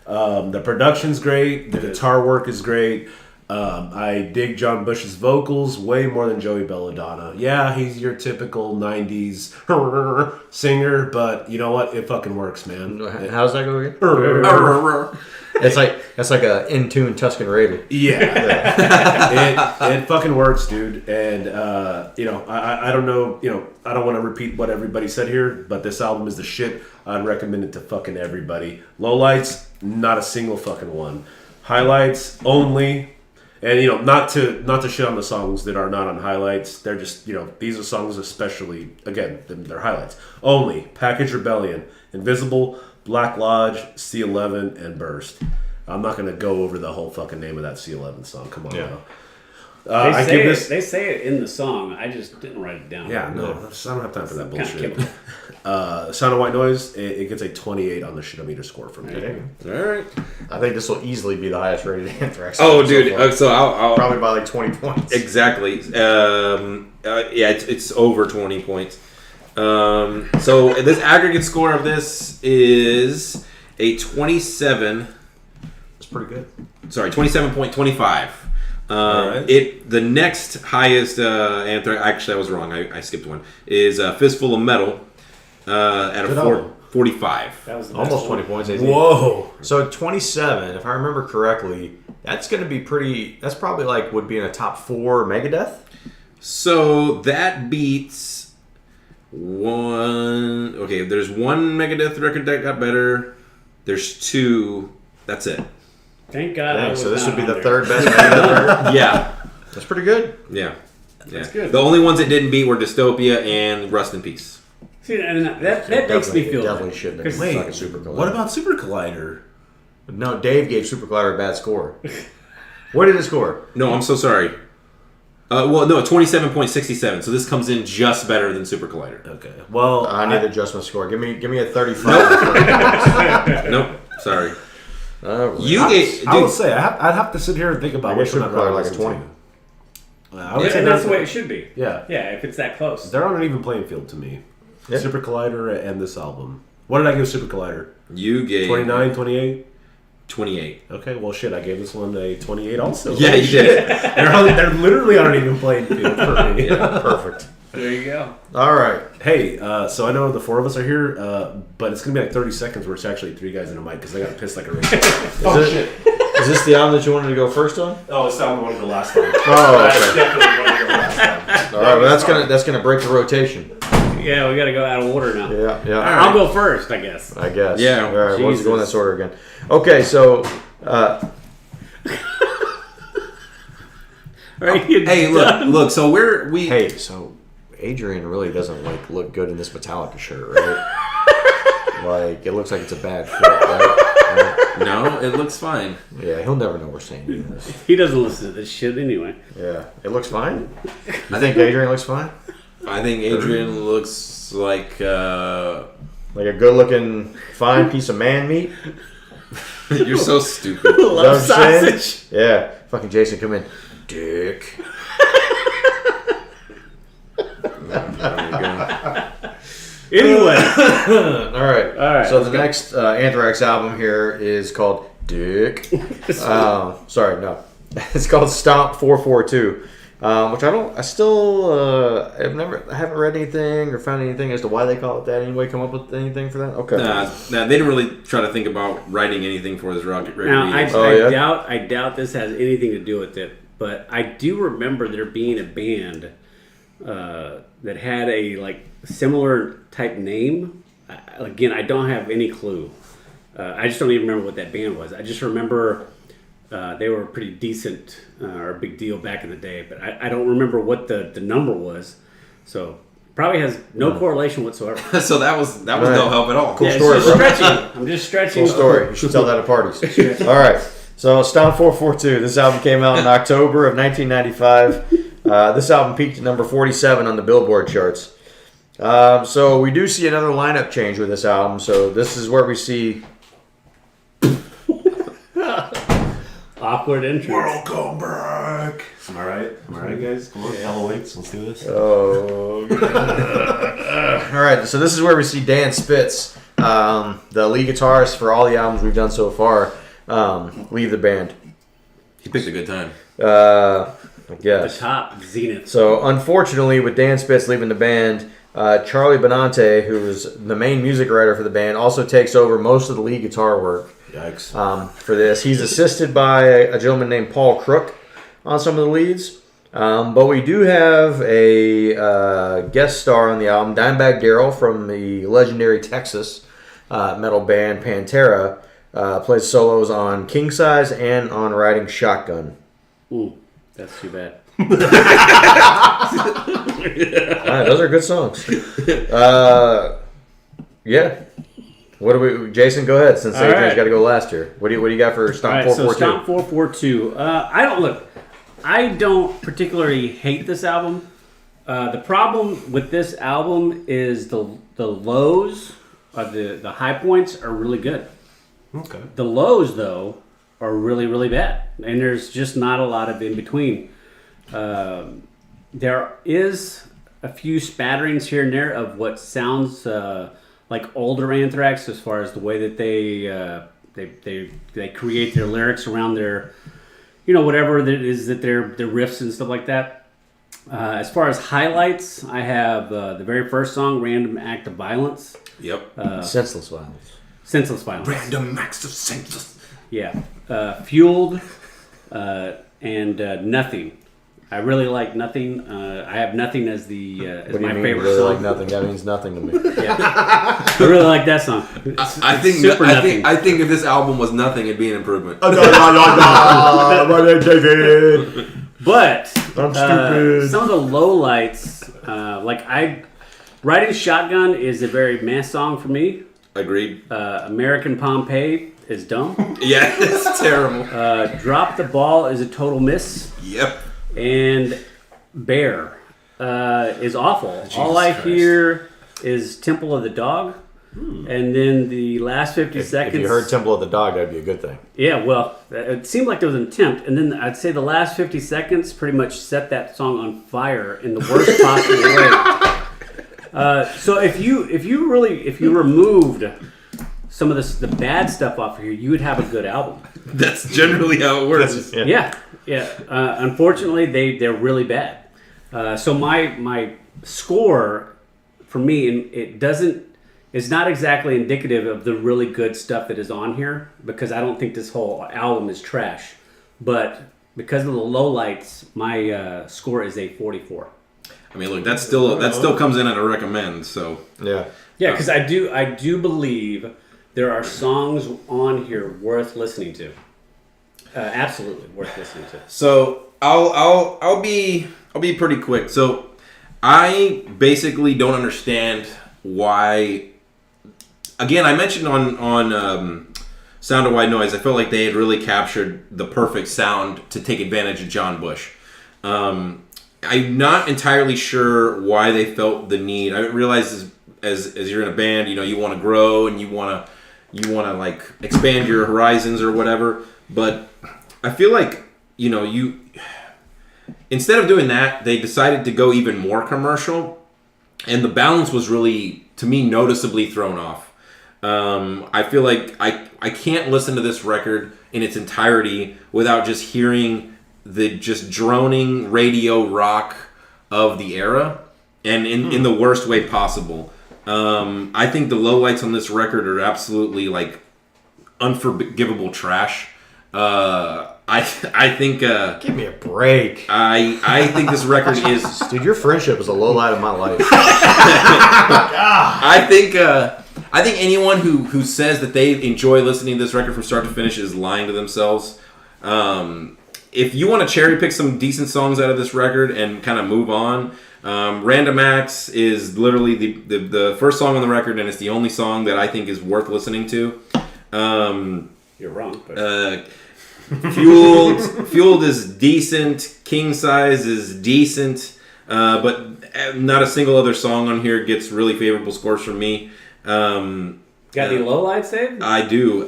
The production's great. The guitar work is great. I dig John Bush's vocals way more than Joey Belladonna. Yeah, he's your typical 90s singer, but you know what? It fucking works, man. How's that go again? It's like a in tune Tuscan Raider. Yeah, it fucking works, dude. And I don't know, I don't want to repeat what everybody said here, but this album is the shit. I'd recommend it to fucking everybody. Lowlights, not a single fucking one. Highlights only. And not to shit on the songs that are not on highlights. They're just these are songs especially, again, they're highlights only. Package Rebellion, Invisible, Black Lodge, C11, and Burst. I'm not gonna go over the whole fucking name of that C11 song. Come on now. They say it in the song. I just didn't write it down. Yeah, no, I don't have time for that Kinda bullshit. killing. Sound of White Noise, it gets a 28 on the shit-o-meter score from me. All right. I think this will easily be the highest rated Anthrax. Oh, album so dude. far. So I'll Probably by like 20 points. exactly. It's over 20 points. So this aggregate score of this is a 27. It's pretty good. Sorry, 27.25. Alright. The next highest Anthrax. Actually, I was wrong. I skipped one. Is Fistful of Metal at Good a album. 45. That was the best Almost one. 20 points. AZ. Whoa! So 27, if I remember correctly, that's going to be pretty. That's probably like would be in a top 4 Megadeth. So that beats one. Okay, there's one Megadeth record that got better. There's 2. That's it. Thank God. I Dang, was so this not would be on the there. third best Megadeth record. Yeah. That's pretty good. Yeah. That's good. The only ones that didn't beat were Dystopia and Rust in Peace. See, and that makes me feel Definitely bad. shouldn't have 'Cause- been Wait, fucking Super Collider. what about Super Collider? No, Dave gave Super Collider a bad score. What did it score? No, I'm so sorry. Well, no, 27.67. So this comes in just better than Super Collider. Okay, well, I need an adjustment score. Give me a 35. Nope. Sorry. Nope. You gave. I would Dude, say I'd have to sit here and think I about give which one Super I'd rather Collider like a listen 20. to. I would Yeah, say and that's the way it should be. Yeah, Yeah, if it's that close. they're on an even playing field to me. Yeah. Super Collider and this album. What did I give Super Collider? you gave 29, 28? 28. Okay, well, shit, I gave this one a 28 also. Yeah, you did. They're literally on an even playing field for me. Perfect. There you go. All right. Hey, so I know the 4 of us are here, but it's going to be like 30 seconds where it's actually 3 guys in a mic because I got to piss like a rage. Is this the album that you wanted to go first on? Oh, it's not one of the last time. Oh, okay. Definitely one of the last time. All right. Well, that's gonna break the rotation. Yeah, we got to go out of order now. Yeah. I'll go first, I guess. I guess. Yeah. All right. We'll just go in Jesus. this order again. Okay. So. Right, you Hey, done? look. So we. Hey. So Adrian really doesn't look good in this Metallica shirt, right? Like it looks like it's a bad fit, right? No, it looks fine. Yeah. He'll never know we're saying this. He doesn't listen to this shit anyway. Yeah. It looks fine. You think Adrian looks fine? I think Adrian looks like. Like a good-looking, fine piece of man meat. You're so stupid. Is that what I'm saying? sausage. Yeah. Fucking Jason, come in. Dick. Anyway, All right. So the let's go. next Anthrax album here is called Dick. Sorry, no. It's called Stomp 442, which I haven't read anything or found anything as to why they call it that anyway. Come up with anything for that? Okay. Nah, they didn't really try to think about writing anything for this record. now either. I doubt this has anything to do with it, but I do remember there being a band that had a similar type name. Again, I don't have any clue. I just don't even remember what that band was. I just remember they were pretty decent or a big deal back in the day, but I don't remember what the number was. So Probably has no correlation whatsoever. So that was Right. no help at all. Cool Yeah, story, it's just bro. stretching. I'm just stretching. Cool story. You should tell that at parties. All right. So Stomp 442. This album came out in October of 1995. This album peaked at number 47 on the Billboard charts. So we do see another lineup change with this album. So this is where we see. Awkward entrance. Welcome back. Am I right? Am I right, guys? Come on, Yellow Links. Let's do this. Oh. All right. So this is where we see Dan Spitz, the lead guitarist for all the albums we've done so far, leave the band. He picked a good time. I The guess. top zenith. So unfortunately, with Dan Spitz leaving the band, Charlie Benante, who's the main music writer for the band, also takes over most of the lead guitar work Yikes. for this. He's assisted by a gentleman named Paul Crook on some of the leads. But we do have a guest star on the album, Dimebag Darrell from the legendary Texas metal band Pantera, plays solos on King Size and on Riding Shotgun. Ooh, that's too bad. All right, those are good songs. Yeah. What do we, Jason? Go ahead. Since All Adrian's right. got to go last here. What do you got for All Stomp right, 442? so Stomp 442. I don't particularly hate this album. The problem with this album is the lows, the high points are really good. Okay. The lows, though, are really, really bad. And there's just not a lot of in between. There is a few spatterings here and there of what sounds like older Anthrax, as far as the way that they create their lyrics around their, whatever it is that their riffs and stuff like that. As far as highlights, I have the very first song, "Random Act of Violence." Yep. Senseless Violence. Senseless Violence. Random acts of senseless. Yeah. Fueled and Nothing. I really like Nothing. I have Nothing as the as What do you my mean? favorite Really song. like nothing? That means nothing to me. Yeah. I really like that song. I think super nothing. I think if this album was nothing, it'd be an improvement. My name's David. But I'm stupid. some of the lowlights, Riding Shotgun is a very meh song for me. Agreed. American Pompeii is dumb. Yeah, it's terrible. Drop the Ball is a total miss. Yep. And Bear is awful. All I Christ. hear is Temple of the Dog. And then the last 50 If seconds. you heard Temple of the Dog, that'd be a good thing. Yeah, well, it seemed like there was an attempt. And then I'd say the last 50 seconds pretty much set that song on fire in the worst possible way. So if you removed some of the bad stuff off of here, you would have a good album. That's generally how it works. Yeah. Unfortunately, they're really bad. So my score for me, it's not exactly indicative of the really good stuff that is on here, because I don't think this whole album is trash. But because of the lowlights, my score is a 44. I mean, look, that still comes in at a recommend. So Yeah. Yeah, because I do believe there are songs on here worth listening to. Absolutely worth listening to. So I'll be pretty quick. So I basically don't understand why. Again, I mentioned on Sound of White Noise, I felt like they had really captured the perfect sound to take advantage of John Bush. I'm not entirely sure why they felt the need. I realize as you're in a band, you want to grow and you want to like expand your horizons or whatever. But I feel like you instead of doing that, they decided to go even more commercial, and the balance was really, to me, noticeably thrown off. I feel like I can't listen to this record in its entirety without just hearing the just droning radio rock of the era, and in the worst way possible. I think the lowlights on this record are absolutely like unforgivable trash. I think Give me a break. I think this record is. Dude, your friendship is a low light of my life. I think anyone who says that they enjoy listening to this record from start to finish is lying to themselves. If you want to cherry pick some decent songs out of this record and kind of move on, Random Acts is literally the first song on the record, and it's the only song that I think is worth listening to. You're wrong. But... Fueled is decent. King Size is decent, but not a single other song on here gets really favorable scores from me. Got any lowlights, Dave? I do.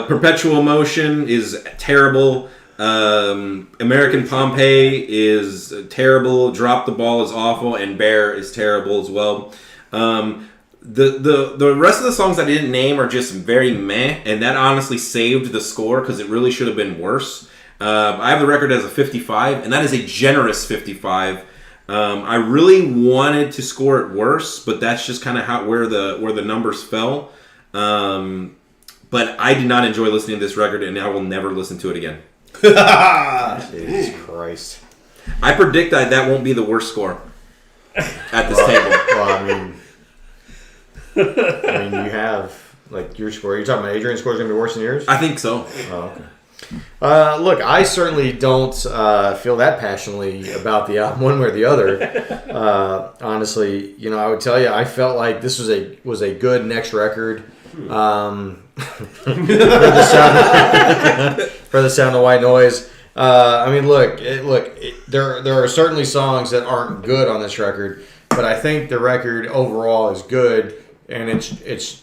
Perpetual Motion is terrible. American Pompeii is terrible. Drop the Ball is awful, and Bear is terrible as well. The rest of the songs I didn't name are just very meh, and that honestly saved the score because it really should have been worse. I have the record as a 55, and that is a generous 55. I really wanted to score it worse, but that's just kind of where the numbers fell. But I did not enjoy listening to this record, and I will never listen to it again. Jesus Christ! I predict that won't be the worst score at this table. Well, I mean, you have like your score. You're talking about Adrian's score is gonna be worse than yours? I think so. Oh, okay. Look, I certainly don't feel that passionately about the album one way or the other. Honestly, I would tell you, I felt like this was a good next record. For the sound of white noise. I mean, there are certainly songs that aren't good on this record, but I think the record overall is good, and it's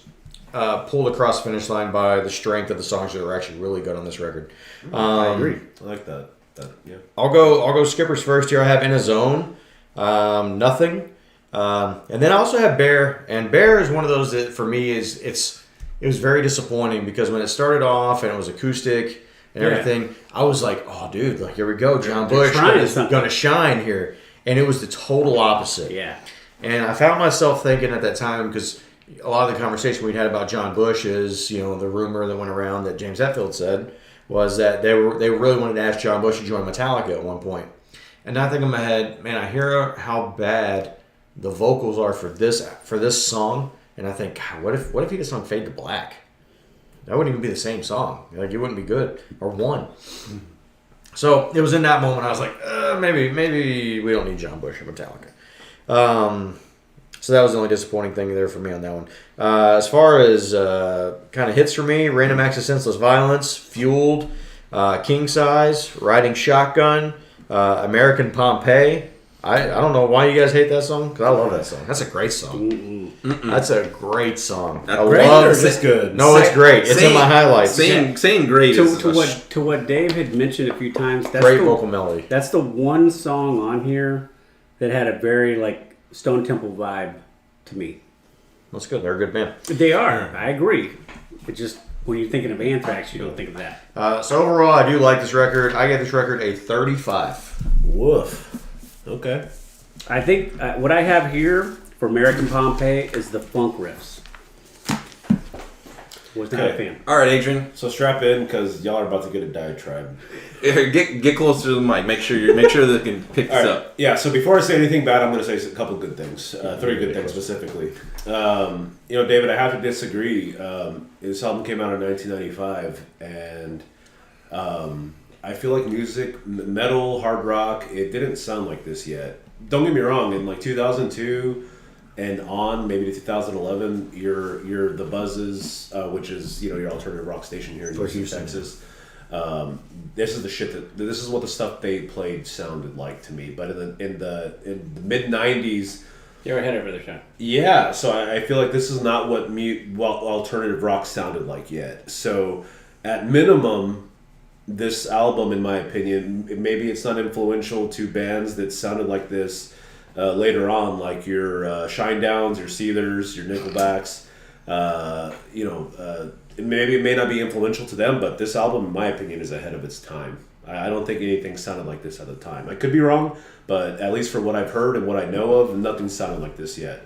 pulled across the finish line by the strength of the songs that are actually really good on this record. I agree. I like that. Yeah. I'll go Skippers first here. I have In a Zone, Nothing, and then I also have Bear. And Bear is one of those that for me it was very disappointing because when it started off and it was acoustic and everything, I was like, oh dude, like here we go, John Bush is gonna shine here, and it was the total opposite. Yeah. And I found myself thinking at that time, because a lot of the conversation we'd had about John Bush is, the rumor that went around that James Hetfield said was that they really wanted to ask John Bush to join Metallica at one point. And now I think in my head, man, I hear how bad the vocals are for this song, and I think, God, what if he just sung Fade to Black? That wouldn't even be the same song. Like, it wouldn't be good or one. So it was in that moment I was like, maybe we don't need John Bush or Metallica. So that was the only disappointing thing there for me on that one. As far as kind of hits for me, Random Acts of Senseless Violence, Fueled, King Size, Riding Shotgun, American Pompeii. I don't know why you guys hate that song, because I love that song. That's a great song. That's a great song. That's great or is this good? No, it's great. It's in my highlights. Saying great to what Dave had mentioned a few times. That's great vocal melody. That's the one song on here that had a very Stone Temple vibe to me. That's good. They're a good band. They are. I agree. It just when you're thinking of Anthrax, you don't think of that. So overall, I do like this record. I gave this record a 35. Woof. Okay. I think what I have here for American Pompeii is the funk riffs. Was not a fan. All right, Adrian. So strap in because y'all are about to get a diatribe. Get closer to the mic. Make sure they can pick this up. Yeah. So before I say anything bad, I'm going to say a couple good things. 3 good things specifically. David, I have to disagree. This album came out in 1995, and I feel like music, metal, hard rock, it didn't sound like this yet. Don't get me wrong. In 2002 and on, maybe to 2011, you're the Buzzes, which is your alternative rock station here in Houston, Texas. This is the shit this is what the stuff they played sounded like to me. But in the mid '90s, they were ahead of their time. Yeah, so I feel like this is not what alternative rock sounded like yet. So at minimum, this album, in my opinion, maybe it's not influential to bands that sounded like this later on, like your Shinedown's, your Seethers, your Nickelbacks. Maybe it may not be influential to them, but this album, in my opinion, is ahead of its time. I don't think anything sounded like this at the time. I could be wrong, but at least for what I've heard and what I know of, nothing sounded like this yet.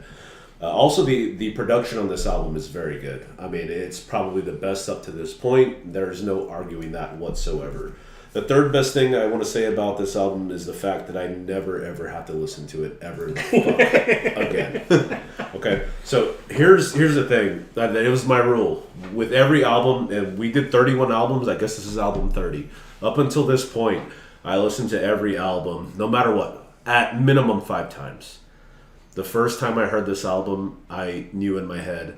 Also, the production on this album is very good. I mean, it's probably the best up to this point. There's no arguing that whatsoever. The third best thing I want to say about this album is the fact that I never, ever have to listen to it ever the fuck again. Okay, so here's the thing. It was my rule. With every album, and we did 31 albums, I guess this is album 30. Up until this point, I listened to every album, no matter what. at minimum 5 times. The first time I heard this album, I knew in my head,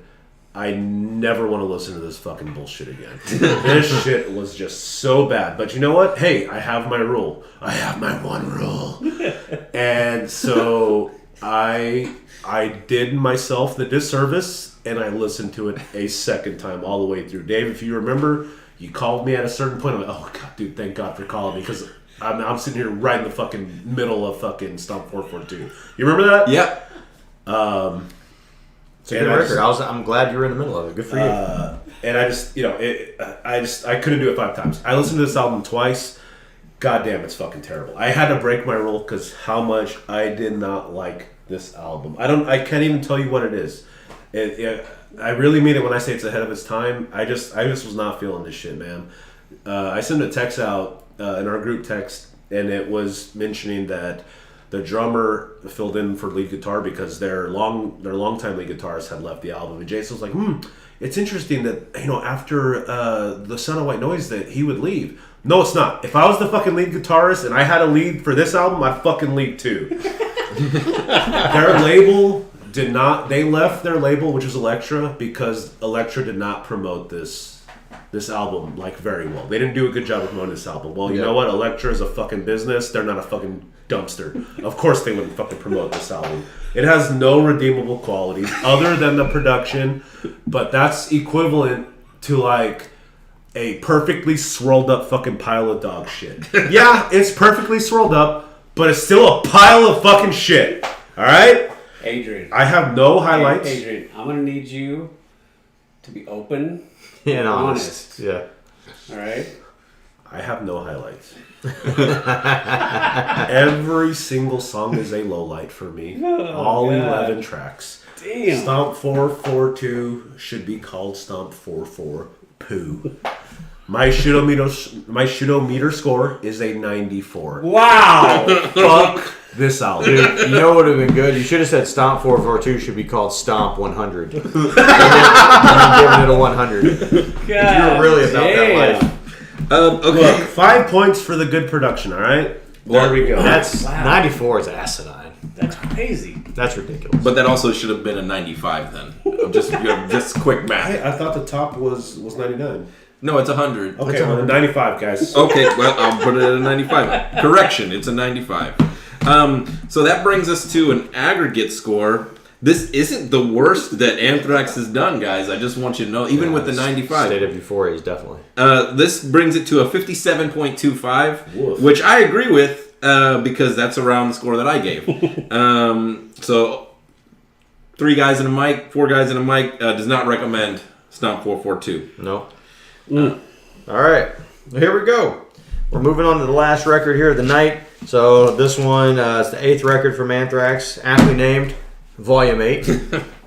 I never want to listen to this fucking bullshit again. This shit was just so bad. But you know what? Hey, I have my rule. I have my one rule. And so I did myself the disservice, and I listened to it a second time all the way through. Dave, if you remember, you called me at a certain point. I'm like, oh, God, dude, thank God for calling me, because I'm sitting here right in the fucking middle of fucking Stomp 442. You remember that? Yeah. It's a good record. I'm glad you were in the middle of it. Good for you. And I just, I couldn't do it 5 times. I listened to this album twice. God damn, it's fucking terrible. I had to break my rule because how much I did not like this album. I can't even tell you what it is. I really mean it when I say it's ahead of its time. I just was not feeling this shit, man. I sent a text out in our group text, and it was mentioning that the drummer filled in for lead guitar because their longtime lead guitarist had left the album. And Jason was like, it's interesting that, after the Sound of White Noise that he would leave. No, it's not. If I was the fucking lead guitarist and I had a lead for this album, I'd fucking leave too. Their label they left their label, which was Elektra, because Elektra did not promote this album very well. They didn't do a good job of promoting this album. Well, you know what? Elektra is a fucking business. They're not a fucking dumpster. Of course they wouldn't fucking promote this album. It has no redeemable qualities other than the production, but that's equivalent to a perfectly swirled up fucking pile of dog shit. Yeah, it's perfectly swirled up, but it's still a pile of fucking shit. Alright? Adrian. I have no highlights. Adrian, I'm going to need you to be open and honest. Yeah. Alright? I have no highlights. Every single song is a low light for me. All 11 tracks. Damn. Stomp 442 should be called Stomp 44 Poo. My shootometer score is a 94. Wow. Fuck this album. Dude, you know what would have been good? You should have said Stomp 442 should be called Stomp 100. and then giving it a 100. God, you're really about that life. Okay. Look, 5 points for the good production, alright? There we go. That's 94 is asinine. That's crazy. That's ridiculous. But that also should have been a 95 then. Just quick math. I thought the top was 99. No, it's 100. Okay, well, 95, guys. Okay, well, I'll put it at a 95. Correction, it's a 95. So that brings us to an aggregate score. This isn't the worst that Anthrax has done, guys. I just want you to know, even with the 95. State of Euphoria is definitely. This brings it to a 57.25, Woof. which I agree with because that's around the score that I gave. So 3 guys in a mic, 4 guys in a mic does not recommend Stomp 442. No. All right. Well, here we go. We're moving on to the last record here of the night. So this one is the 8th record from Anthrax, aptly named Volume 8.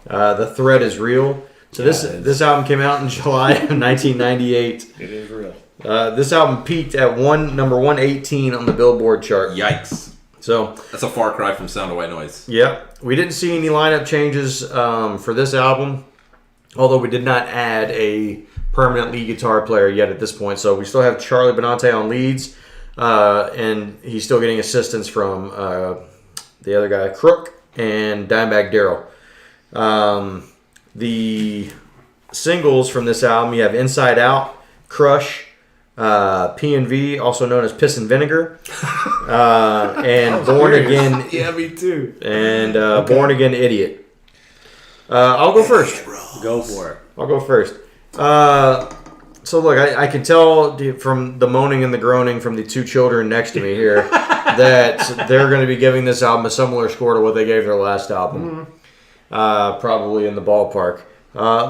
The Threat is Real. So this album came out in July of 1998. It is real. This album peaked at number 118 on the Billboard chart. Yikes. So that's a far cry from Sound of White Noise. Yep. We didn't see any lineup changes for this album, although we did not add a permanent lead guitar player yet at this point. So we still have Charlie Benante on leads, and he's still getting assistance from the other guy, Crook, and Dimebag Darrell. The singles from this album, you have Inside Out, Crush, P&V, also known as Piss and Vinegar, and Born Again. Yeah, me too. And Born Again Idiot. I'll go first. Go for it. I'll go first. So look, I can tell from the moaning and the groaning from the 2 children next to me here that they're going to be giving this album a similar score to what they gave their last album. Probably in the ballpark.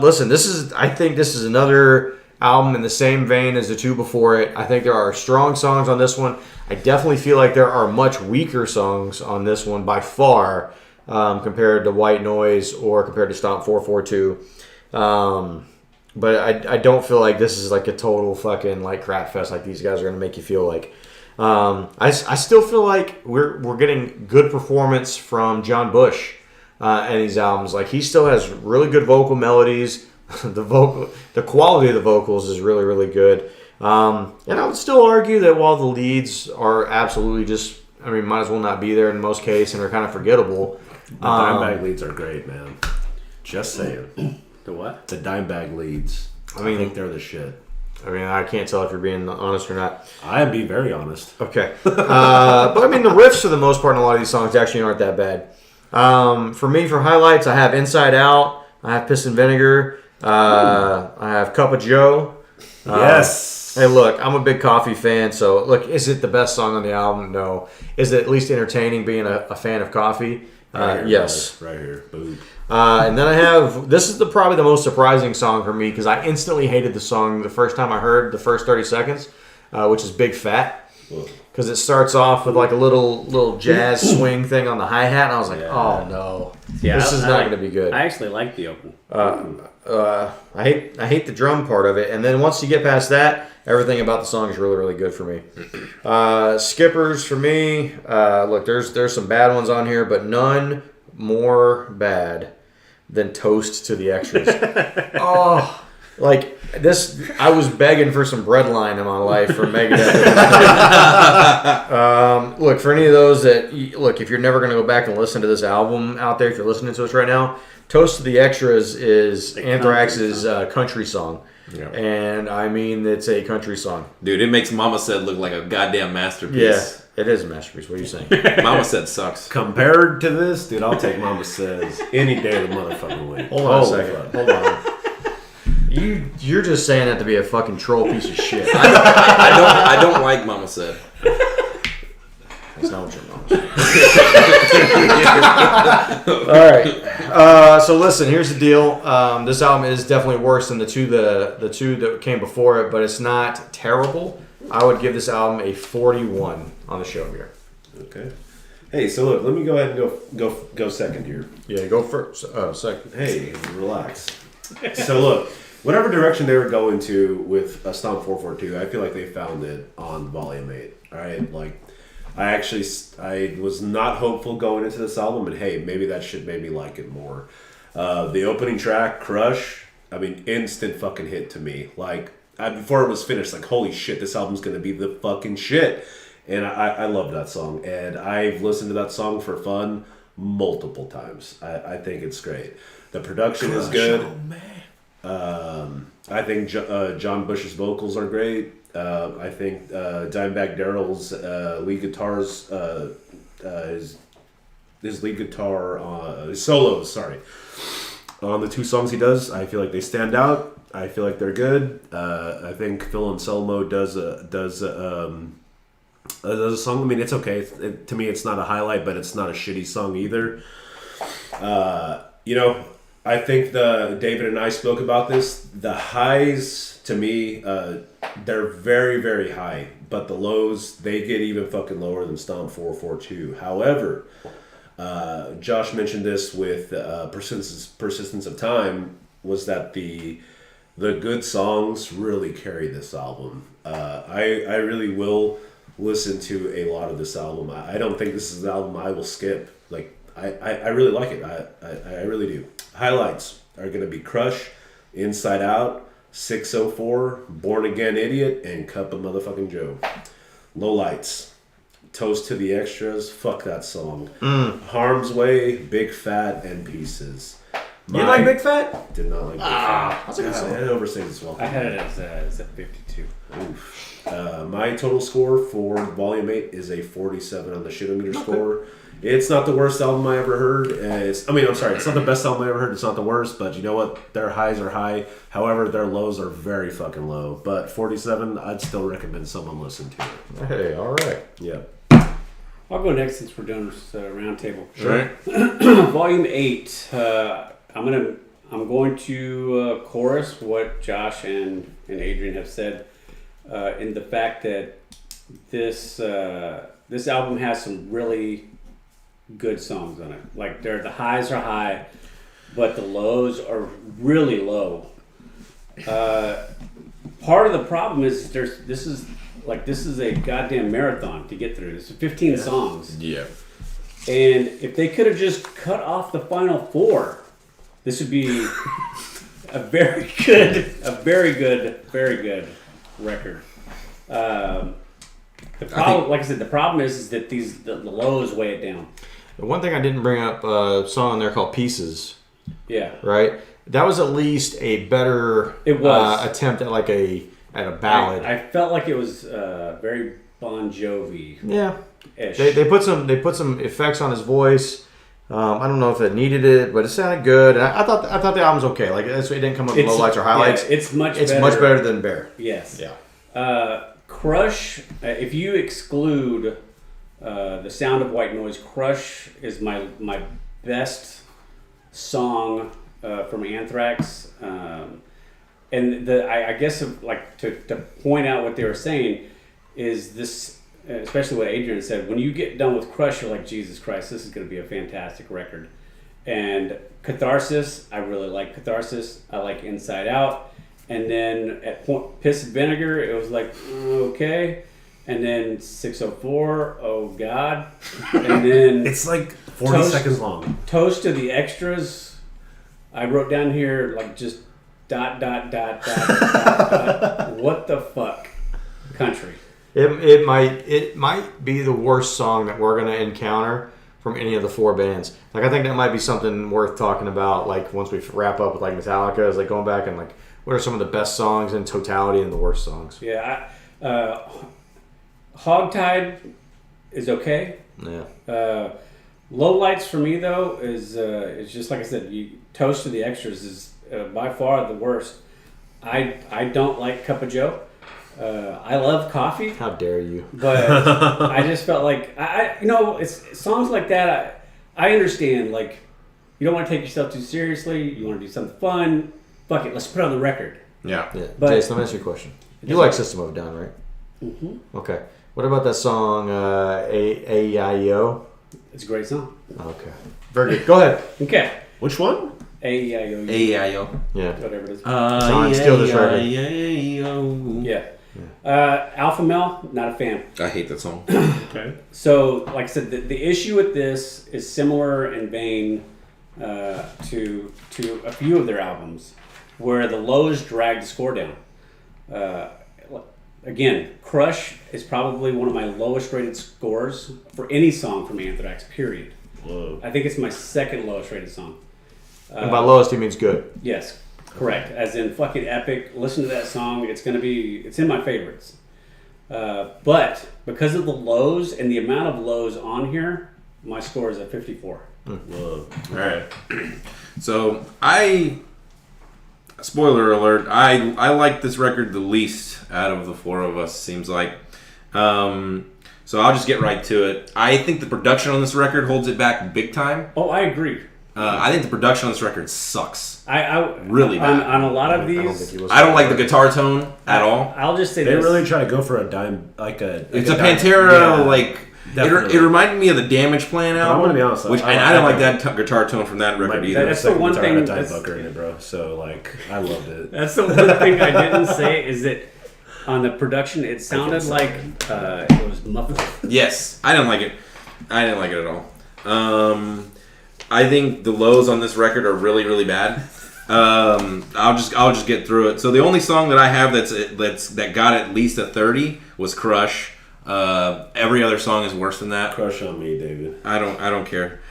Listen, I think this is another album in the same vein as the 2 before it. I think there are strong songs on this one. I definitely feel like there are much weaker songs on this one by far compared to White Noise or compared to Stomp 442. But I don't feel like this is like a total fucking crap fest like these guys are going to make you feel like. I still feel like we're getting good performance from John Bush in these albums. Like he still has really good vocal melodies. The quality of the vocals is really, really good. And I would still argue that while the leads are absolutely just I mean, might as well not be there in most cases, and are kind of forgettable. The Dimebag leads are great, man. Just saying. The what? The Dimebag leads. I think they're the shit. I mean, I can't tell if you're being honest or not. I'd be very honest. Okay. But I mean, the riffs for the most part in a lot of these songs actually aren't that bad. For me, for highlights, I have Inside Out. I have Piss and Vinegar. I have Cup of Joe. Yes. Hey, look, I'm a big coffee fan, so look, is it the best song on the album? No. Is it at least entertaining being a fan of coffee? Yes. Right here. Boom. And then I have, this is probably the most surprising song for me because I instantly hated the song the first time I heard the first 30 seconds, which is Big Fat. Because it starts off with like a little jazz swing thing on the hi-hat, and I was like, oh no, this is not going to be good. I actually like the open. I hate the drum part of it, and then once you get past that, everything about the song is really, really good for me. Skippers for me, look, there's some bad ones on here, but none more bad than Toast to the Extras. Oh, like this, I was begging for some breadline in my life from Megadeth. Look, for any of those that look, if you're never going to go back and listen to this album out there, if you're listening to us right now, Toast to the Extras is Anthrax's country song. Yeah. And I mean, it's a country song. Dude, it makes Mama Said look like a goddamn masterpiece. Yeah, it is a masterpiece. What are you saying? Mama Said sucks. Compared to this, dude, I'll take Mama Says any day of the motherfucking week. Hold on a second. Hold on. You're just saying that to be a fucking troll piece of shit. I don't like Mama Said. That's not what your mom said. All right. So listen, here's the deal. This album is definitely worse than the two that came before it, but it's not terrible. I would give this album a 41 on the show here. Okay. Hey, so look, let me go ahead and go second here. Yeah, go first. Second. Hey, relax. So look, whatever direction they were going to with Stomp 442, I feel like they found it on Volume 8. All right, like I was not hopeful going into this album, and hey, maybe that shit made me like it more. The opening track, Crush, I mean, instant fucking hit to me. Like before it was finished, like holy shit, this album's gonna be the fucking shit. And I love that song, and I've listened to that song for fun multiple times. I think it's great. The production is good. Oh, man. I think John Bush's vocals are great. I think Dimebag Darrell's lead guitars, his lead guitar, his solos, sorry, on the two songs he does, I feel like they stand out. I feel like they're good. I think Phil Anselmo does a song. I mean, it's okay. To me, it's not a highlight, but it's not a shitty song either. I think David and I spoke about this. The highs, to me, they're very, very high. But the lows, they get even fucking lower than Stomp 442. However, Josh mentioned this with Persistence of Time, was that the good songs really carry this album. I really will listen to a lot of this album. I don't think this is an album I will skip. Like, I really like it. I really do. Highlights are going to be Crush, Inside Out, 604, Born Again Idiot, and Cup of Motherfucking Joe. Lowlights, Toast to the Extras, fuck that song. Harm's Way, Big Fat, and Pieces. You like Big Fat? Did not like Big Fat. That's a good song. It overstays its welcome. I had it as a 52. Oof. My total score for Volume 8 is a 47 on the Shitometer score. It's not the worst album I ever heard. It's not the best album I ever heard. It's not the worst, but you know what? Their highs are high. However, their lows are very fucking low. But 47, I'd still recommend someone listen to it. Hey, all right. Yeah. I'll go next since we're doing this round table. Sure. Volume 8. I'm going to chorus what Josh and Adrian have said in the fact that this album has some really good songs on it. Like the highs are high, but the lows are really low. Part of the problem is this is a goddamn marathon to get through. This is 15 songs. Yeah. And if they could have just cut off the final 4, this would be a very good record. The problem, like I said, the problem is that the lows weigh it down. The one thing I didn't bring up, a song in there called Pieces. Yeah. Right? That was at least a better attempt at like a ballad. I felt like it was very Bon Jovi. Yeah. They put some effects on his voice. I don't know if it needed it, but it sounded good. And I thought the album's okay. Like it didn't come up with lowlights or highlights. Yeah, it's much better than Bear. Yes. Yeah. Crush. If you exclude the Sound of White Noise, Crush is my best song from Anthrax. And I guess like to point out what they were saying is this, especially what Adrian said. When you get done with Crush, you're like, Jesus Christ, this is going to be a fantastic record. And Catharsis, I really like Catharsis. I like Inside Out. And then at Piss and Vinegar, it was like, okay. And then 604, oh God. And then It's like 40 seconds long. Toast to the Extras. I wrote down here like just ... What the fuck? Country. It might be the worst song that we're gonna encounter from any of the four bands. Like I think that might be something worth talking about. Like once we wrap up with like Metallica, is like going back and like what are some of the best songs in totality and the worst songs. Yeah, Hogtied is okay. Yeah. Low lights for me though is just like I said. Toast to the Extras is by far the worst. I don't like Cup of Joe. I love coffee. How dare you? But I just felt like it's songs like that. I understand. Like you don't want to take yourself too seriously. You want to do something fun. Fuck it. Let's put it on the record. Yeah. But, Jason, let me ask you a question. You like System of a Down, right? Mm-hmm. Okay. What about that song A-I-E-O? It's a great song. Okay. Very good. Go ahead. Okay. Which one? A-E-I-O. A-I-O. Yeah. Whatever it is. Song Steal This Record. Yeah. Alpha Male, not a fan. I hate that song. Okay. So, like I said, the issue with this is similar in vein to a few of their albums, where the lows drag the score down. Again, Crush is probably one of my lowest rated scores for any song from Anthrax, period. Whoa. I think it's my second lowest rated song. And by lowest, he means good. Yes, correct. As in fucking epic. Listen to that song. It's in my favorites. But because of the lows and the amount of lows on here, my score is at 54. Whoa. All right. So spoiler alert, I like this record the least out of the four of us, seems like. So I'll just get right to it. I think the production on this record holds it back big time. Oh, I agree. I think the production on this record sucks. I really bad. On a lot of these, I don't like the guitar tone at all. I'll just say They this. really try to go for a dime, like a. It's a dime- Pantera, yeah, like definitely. it reminded me of the Damage Plan I'm album. gonna be honest. Which and I don't like that guitar tone from that record Might be either. That's the second one guitar thing had a dime that's- fucker in it, bro. So like, I loved it. That's the one thing I didn't say is that on the production, it sounded like it was muffled. Yes, I didn't like it. I didn't like it at all. I think the lows on this record are really, really bad. I'll just get through it. So the only song that I have that got at least a 30 was Crush. Every other song is worse than that. Crush on me, David. I don't care.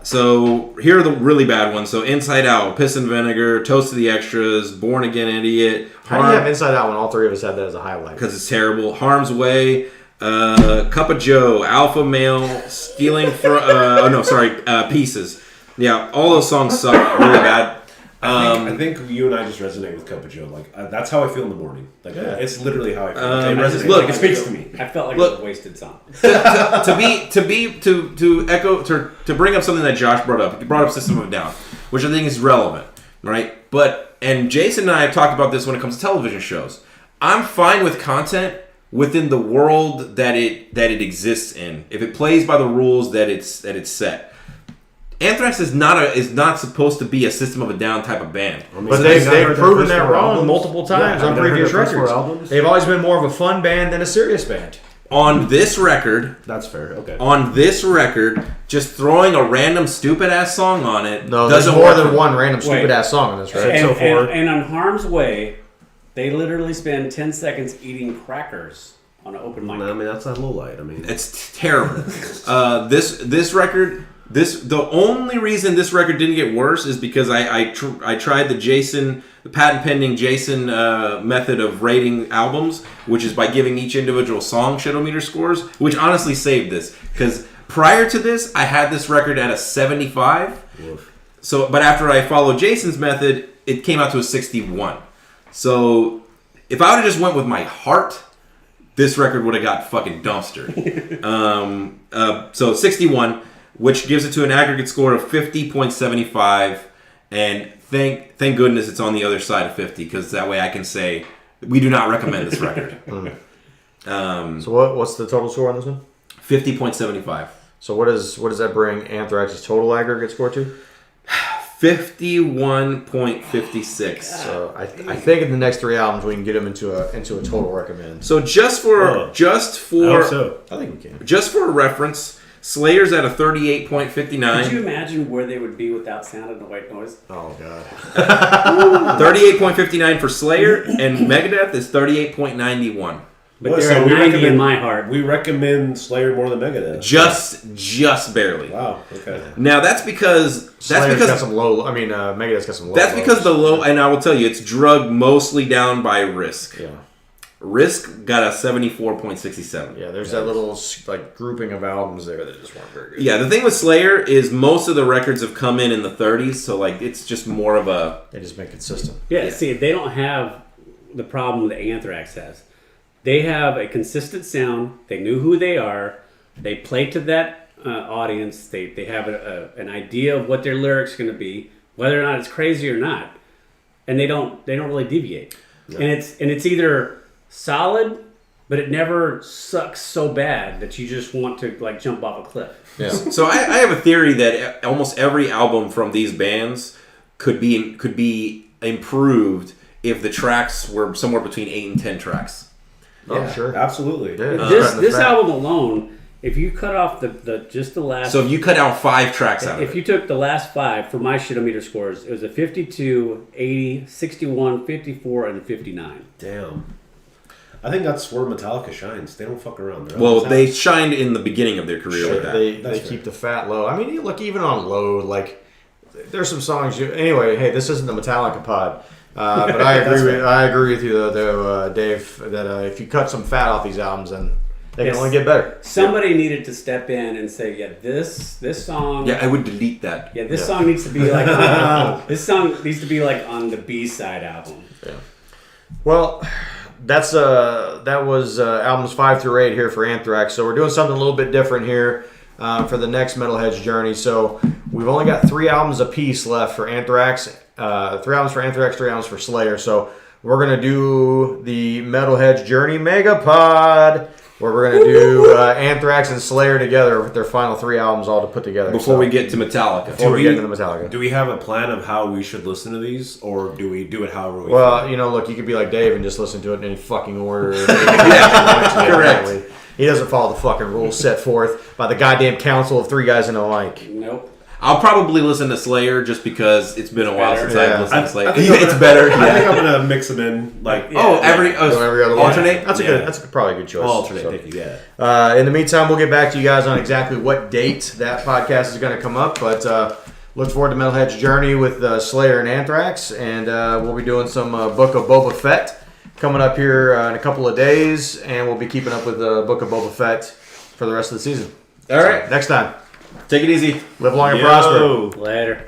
So here are the really bad ones. So Inside Out, Piss and Vinegar, Toast to the Extras, Born Again Idiot. How do you have Inside Out when all three of us had that as a highlight? Because it's terrible. Harm's Way, Cup of Joe, Alpha Male, Pieces. Yeah, all those songs suck really bad. I think you and I just resonate with Cup of Joe. Like that's how I feel in the morning. Like it's literally how I feel. It resonates. look, Like, it speaks to me. I felt like Look. it was a wasted song. to bring up something that Josh brought up. He brought up System of a Down, which I think is relevant, right? And Jason and I have talked about this when it comes to television shows. I'm fine with content within the world that it exists in. If it plays by the rules that it's set. Anthrax is not supposed to be a System of a Down type of band. But they've proven that wrong multiple times on previous records. Albums? They've always been more of a fun band than a serious band. On this record, That's fair. Okay. on this record, just throwing a random stupid ass song on it No, there's doesn't more work. than one random stupid ass song on this record. And on Harm's Way, they literally spend 10 seconds eating crackers on an open mic. I mean, that's not low light. I mean, It's terrible. This record. The only reason this record didn't get worse is because I tried the patent pending Jason method of rating albums, which is by giving each individual song shadow meter scores, which honestly saved this because prior to this I had this record at a 75. Oof. So, but after I followed Jason's method, it came out to a 61. So, if I would have just went with my heart, this record would have got fucking dumpstered. So 61. Which gives it to an aggregate score of 50.75, and thank goodness it's on the other side of 50, because that way I can say we do not recommend this record. So what's the total score on this one? 50.75. So what does that bring Anthrax's total aggregate score to? 51.56. So I think in the next 3 albums we can get them into a total recommend. So just for I hope so. I think we can. just for a reference, Slayer's at a 38.59. Could you imagine where they would be without sound and the white noise? Oh god. 38.59 for Slayer, and Megadeth is 38.91. But Well, they're so at we 90 in recommend- my heart. We recommend Slayer more than Megadeth. Just barely. Wow. Okay. Now that's because Slayer's got some low. I mean, Megadeth's got some low. that's because the lows. low, and I will tell you, it's drugged mostly down by Risk. Yeah. Risk got a 74.67. Yeah, there's that little like grouping of albums there that just weren't very good. Yeah, the thing with Slayer is most of the records have come in the 30s, so like it's just more of a They just make consistent. Yeah, see, they don't have the problem that Anthrax has. They have a consistent sound. They knew who they are. They play to that audience. They have an idea of what their lyrics are going to be, whether or not it's crazy or not, and they don't really deviate. Yeah. And it's either solid, but it never sucks so bad that you just want to like jump off a cliff. Yeah. So I have a theory that almost every album from these bands could be improved if the tracks were somewhere between 8 and 10 tracks. Oh, sure. Absolutely. Yeah. This album alone, if you cut off just the last, So if you cut out 5 tracks out of if it, you took the last 5 for my shitometer scores, it was a 52, 80, 61, 54, and 59. Damn. I think that's where Metallica shines. They don't fuck around. well, they shined in the beginning of their career with that. They That's keep the fat low. I mean, you look even on load, like there's some songs. Anyway, hey, this isn't the Metallica pod, but I agree with you though, Dave, that if you cut some fat off these albums, then they Yes. can only get better. Somebody needed to step in and say, yeah, this song, Yeah, I would delete that. this song needs to be like, this song needs to be like on the B-side album. Yeah. Well, that was albums 5 through 8 here for Anthrax. So we're doing something a little bit different here for the next Metalhead's journey. So we've only got 3 albums apiece left for Anthrax. 3 albums for Anthrax, 3 albums for Slayer. So we're gonna do the Metalhead's Journey Mega Pod, where we're gonna do Anthrax and Slayer together with their final 3 albums all to put together. Before we get to Metallica. before we get into the Metallica. Do we have a plan of how we should listen to these, or do we do it however we Well, feel? you know, look, you could be like Dave and just listen to it in any fucking order. Correct. He doesn't follow the fucking rules set forth by the goddamn council of 3 guys and a mic. Nope. I'll probably listen to Slayer just because it's been a while Better. since Yeah. I've listened to Slayer. think I'm It's gonna- better. I think Yeah. I'm gonna mix them in, like Every So every other one. alternate. That's a Yeah. good. That's probably a good choice. alternate. So, Thank you. Yeah. in the meantime, we'll get back to you guys on exactly what date that podcast is going to come up. But look forward to Metalhead's journey with Slayer and Anthrax, and we'll be doing some Book of Boba Fett coming up here in a couple of days, and we'll be keeping up with the Book of Boba Fett for the rest of the season. All right. So, next time, Take it easy. live long and prosper. Yo. Later.